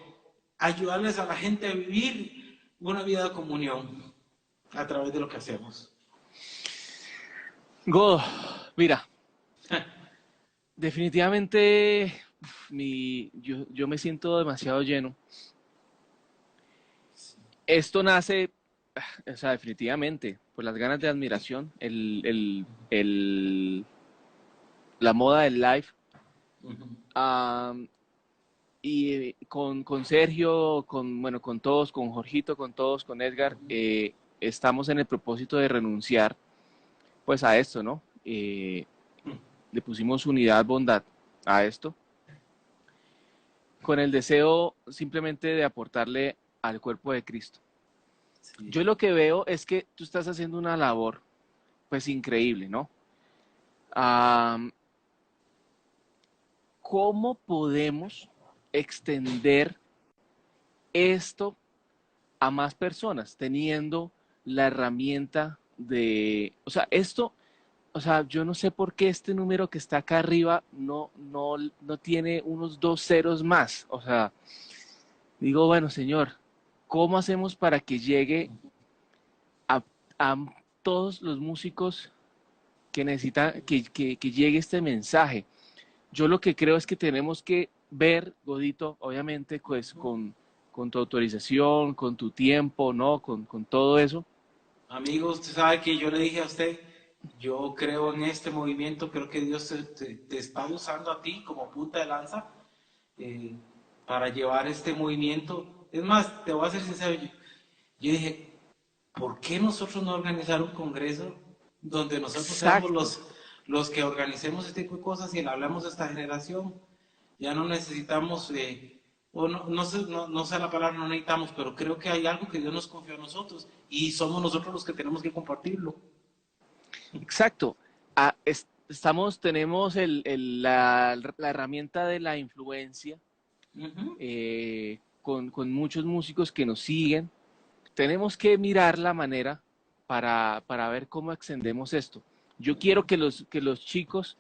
ayudarles a la gente a vivir una vida de comunión a través de lo que hacemos. Godo, mira, definitivamente yo me siento demasiado lleno. Esto nace, o sea, definitivamente, por las ganas de admiración, la moda del live. Y con Sergio, bueno, con todos, con Jorgito, con todos, con Edgar, estamos en el propósito de renunciar pues a esto, ¿no? Le pusimos unidad, bondad a esto, con el deseo simplemente de aportarle al cuerpo de Cristo. Sí. Yo lo que veo es que tú estás haciendo una labor pues increíble, ¿no? ¿Cómo podemos extender esto a más personas teniendo la herramienta o sea, esto, o sea, yo no sé por qué este número que está acá arriba no tiene unos 2 ceros más? O sea, digo, bueno, señor, ¿cómo hacemos para que llegue a, a todos los músicos que necesitan, que llegue este mensaje? Yo lo que creo es que tenemos que ver, Godito, obviamente, pues con tu autorización, con tu tiempo, ¿no? Con todo eso. Amigo, usted sabe que yo le dije a usted, yo creo en este movimiento, creo que Dios te está usando a ti como punta de lanza eh, para llevar este movimiento. Es más, te voy a ser sincero, yo dije, ¿por qué nosotros no organizar un congreso donde nosotros seamos los que organicemos este tipo de cosas y le hablamos a esta generación? Ya no necesitamos, o no sé la palabra, no necesitamos, pero creo que hay algo que Dios nos confió a nosotros y somos nosotros los que tenemos que compartirlo. Exacto. Tenemos la herramienta de la influencia con muchos músicos que nos siguen. Tenemos que mirar la manera para ver cómo extendemos esto. Yo quiero que los chicos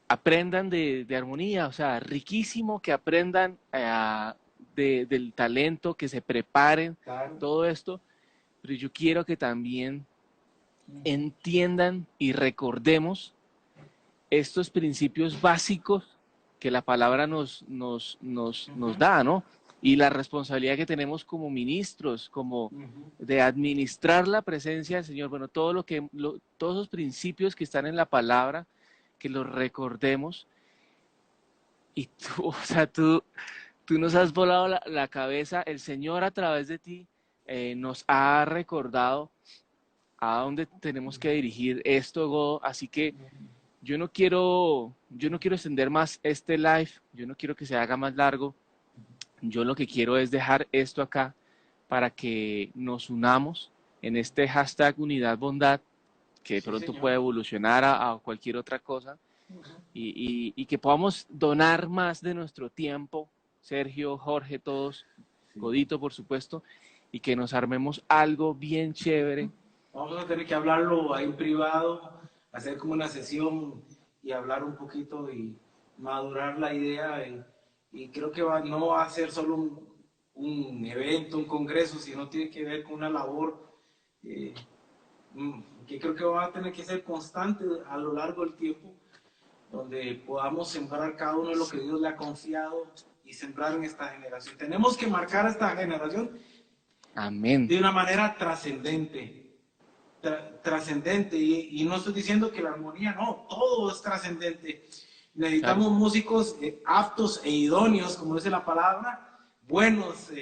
aprendan de armonía, o sea, riquísimo que aprendan del talento, que se preparen, claro, todo esto, pero yo quiero que también entiendan y recordemos estos principios básicos que la palabra nos da, ¿no? Y la responsabilidad que tenemos como ministros, como de administrar la presencia del Señor. Bueno, todos los principios que están en la palabra, que los recordemos. Y tú, o sea, tú nos has volado la cabeza. El Señor a través de ti nos ha recordado a dónde tenemos que dirigir esto, Godo. Así que yo no quiero extender más este live, yo no quiero que se haga más largo. Yo lo que quiero es dejar esto acá para que nos unamos en este hashtag Unidad Bondad, que Sí, pronto señor. puede evolucionar a cualquier otra cosa, y que podamos donar más de nuestro tiempo, Sergio, Jorge, todos, Sí. Godito, por supuesto, y que nos armemos algo bien chévere. Vamos a tener que hablarlo ahí en privado, hacer como una sesión y hablar un poquito y madurar la idea. Y creo que no va a ser solo un evento, un congreso, sino tiene que ver con una labor eh, que creo que va a tener que ser constante a lo largo del tiempo, donde podamos sembrar cada uno de lo que Dios le ha confiado y sembrar en esta generación. Tenemos que marcar a esta generación Amén. de una manera trascendente. Trascendente, y no estoy diciendo que la armonía, no, todo es trascendente. Necesitamos músicos aptos e idóneos, como dice la palabra, buenos,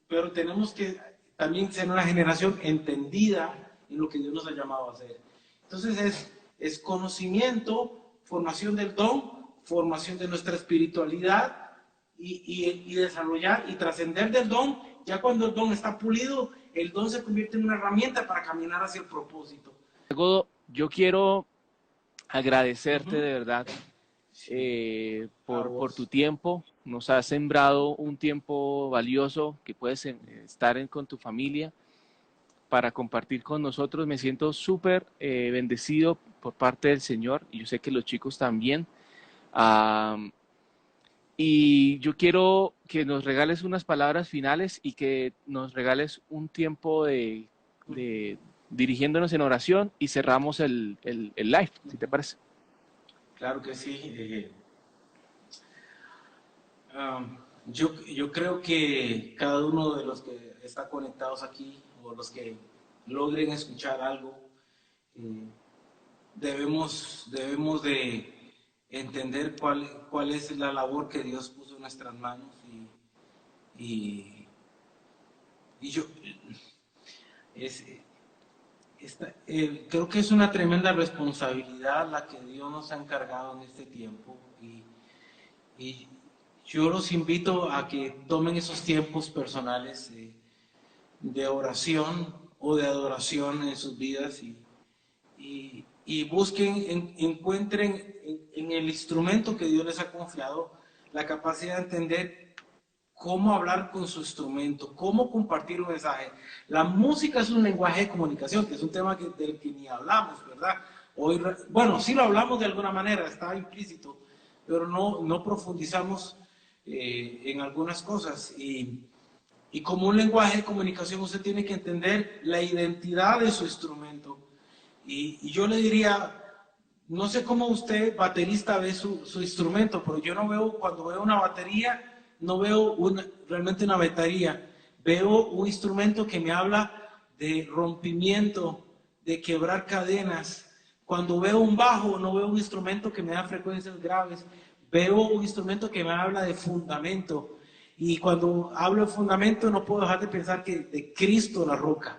pero tenemos que también ser una generación entendida en lo que Dios nos ha llamado a hacer. Entonces es conocimiento, formación del don, formación de nuestra espiritualidad y desarrollar y trascender del don. Ya cuando el don está pulido, el don se convierte en una herramienta para caminar hacia el propósito. Godo, yo quiero agradecerte de verdad por tu tiempo. Nos has sembrado un tiempo valioso que puedes estar con tu familia para compartir con nosotros. Me siento súper bendecido por parte del Señor y yo sé que los chicos también. Y yo quiero que nos regales unas palabras finales y que nos regales un tiempo de dirigiéndonos en oración y cerramos el live, si te parece. Claro que sí. Yo creo que cada uno de los que está conectados aquí o los que logren escuchar algo, debemos de entender cuál es la labor que Dios puso en nuestras manos y yo creo que es una tremenda responsabilidad la que Dios nos ha encargado en este tiempo y yo los invito a que tomen esos tiempos personales de oración o de adoración en sus vidas y busquen, encuentren en el instrumento que Dios les ha confiado la capacidad de entender cómo hablar con su instrumento, cómo compartir un mensaje. La música es un lenguaje de comunicación, que es un tema del que ni hablamos, ¿verdad? Hoy, bueno, sí lo hablamos de alguna manera, está implícito, pero no profundizamos en algunas cosas. Y como un lenguaje de comunicación usted tiene que entender la identidad de su instrumento. Y yo le diría, no sé cómo usted, baterista, ve su instrumento, pero yo no veo, cuando veo una batería, no veo realmente una batería. Veo un instrumento que me habla de rompimiento, de quebrar cadenas. Cuando veo un bajo, no veo un instrumento que me da frecuencias graves. Veo un instrumento que me habla de fundamento. Y cuando hablo de fundamento, no puedo dejar de pensar que de Cristo la roca.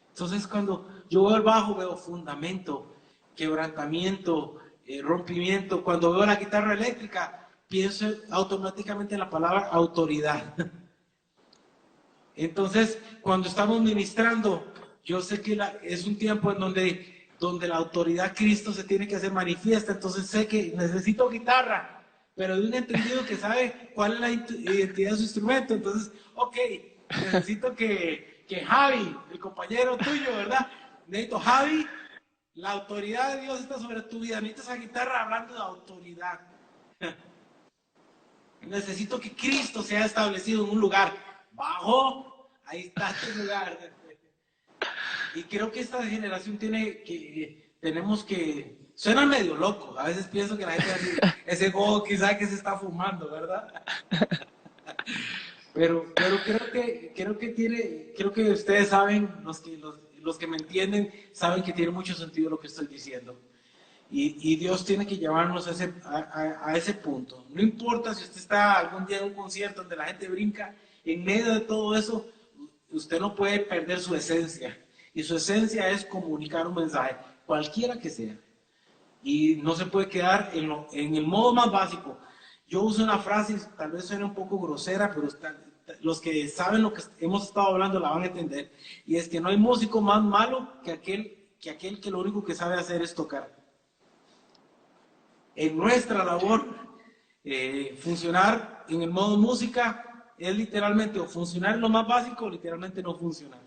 Entonces, cuando yo veo el bajo, veo fundamento, quebrantamiento, rompimiento. Cuando veo la guitarra eléctrica, pienso automáticamente en la palabra autoridad. Entonces, cuando estamos ministrando, yo sé que es un tiempo en donde la autoridad Cristo se tiene que hacer manifiesta. Entonces sé que necesito guitarra, pero de un entendido que sabe cuál es la identidad de su instrumento. Entonces, ok, necesito que Javi, el compañero tuyo, ¿verdad? Necesito Javi, la autoridad de Dios está sobre tu vida. Necesitas esa guitarra hablando de autoridad. Necesito que Cristo sea establecido en un lugar bajo, ahí está tu lugar. Y creo que esta generación tenemos que, suena medio loco, a veces pienso que la gente va a decir, ese gogo quizá que se está fumando, ¿verdad? Pero creo que ustedes saben, los que me entienden, saben que tiene mucho sentido lo que estoy diciendo. Y Dios tiene que llevarnos a ese punto. No importa si usted está algún día en un concierto donde la gente brinca, en medio de todo eso, usted no puede perder su esencia. Y su esencia es comunicar un mensaje, cualquiera que sea. Y no se puede quedar en el modo más básico. Yo uso una frase, tal vez suene un poco grosera, pero los que saben lo que hemos estado hablando la van a entender. Y es que no hay músico más malo que aquel que lo único que sabe hacer es tocar. En nuestra labor, funcionar en el modo música es literalmente o funcionar en lo más básico o literalmente no funcionar.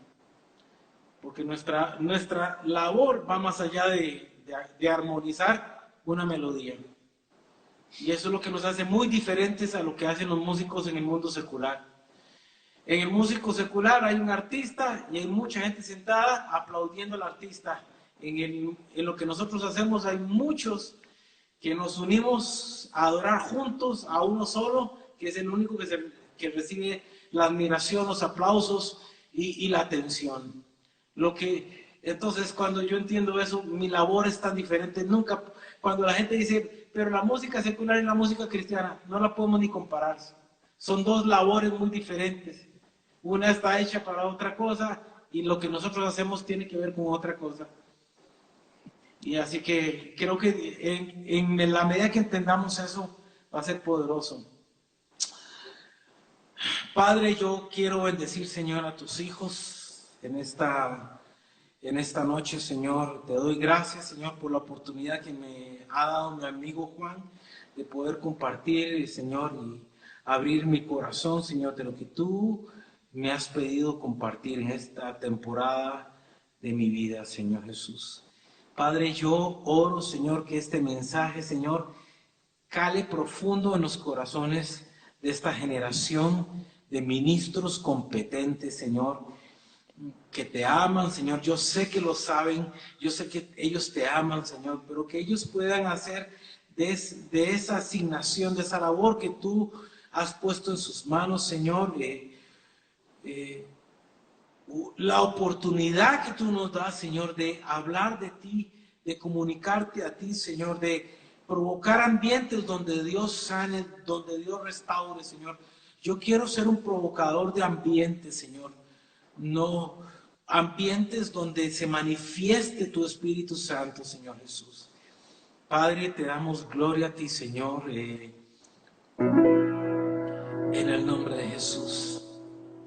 Porque nuestra labor va más allá de armonizar una melodía. Y eso es lo que nos hace muy diferentes a lo que hacen los músicos en el mundo secular. En el músico secular hay un artista y hay mucha gente sentada aplaudiendo al artista. En lo que nosotros hacemos hay muchos que nos unimos a adorar juntos a uno solo, que es el único que recibe la admiración, los aplausos y la atención. Entonces, cuando yo entiendo eso, mi labor es tan diferente. Nunca, cuando la gente dice, pero la música secular y la música cristiana, no la podemos ni comparar. Son dos labores muy diferentes. Una está hecha para otra cosa y lo que nosotros hacemos tiene que ver con otra cosa. Y así que creo que en la medida que entendamos eso, va a ser poderoso. Padre, yo quiero bendecir, Señor, a tus hijos en esta noche, Señor. Te doy gracias, Señor, por la oportunidad que me ha dado mi amigo Juan de poder compartir, Señor, y abrir mi corazón, Señor, de lo que tú me has pedido compartir en esta temporada de mi vida, Señor Jesús. Padre, yo oro, Señor, que este mensaje, Señor, cale profundo en los corazones de esta generación de ministros competentes, Señor, que te aman, Señor. Yo sé que lo saben, yo sé que ellos te aman, Señor, pero que ellos puedan hacer de esa asignación, de esa labor que tú has puesto en sus manos, Señor, la oportunidad que tú nos das, Señor, de hablar de ti, de comunicarte a ti, Señor, de provocar ambientes donde Dios sane, donde Dios restaure, Señor. Yo quiero ser un provocador de ambientes, Señor. No ambientes donde se manifieste tu Espíritu Santo, Señor Jesús. Padre, te damos gloria a ti, Señor, en el nombre de Jesús.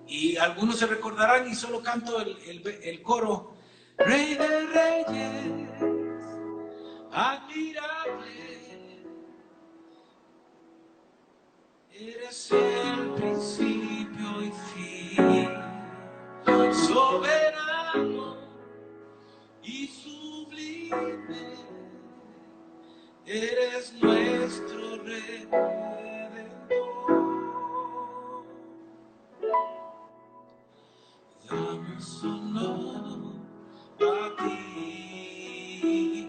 Y algunos se recordarán y solo canto el coro. Rey de reyes, admirable, eres el principio y fin, soberano y sublime, eres nuestro Redentor. Damos honor a ti,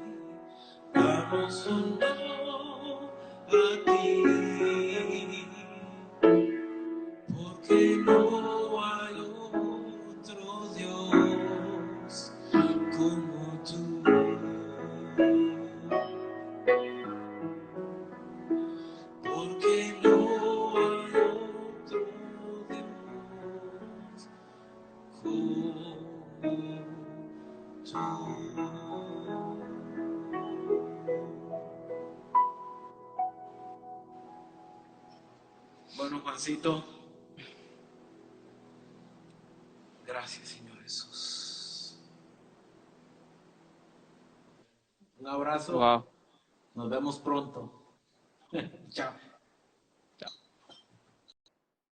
damos honor a ti, porque no hay otro Dios como tú. Porque no hay otro Dios como tú. Bueno, Juancito, gracias, Señor Jesús. Un abrazo. Wow. Nos vemos pronto. Chao.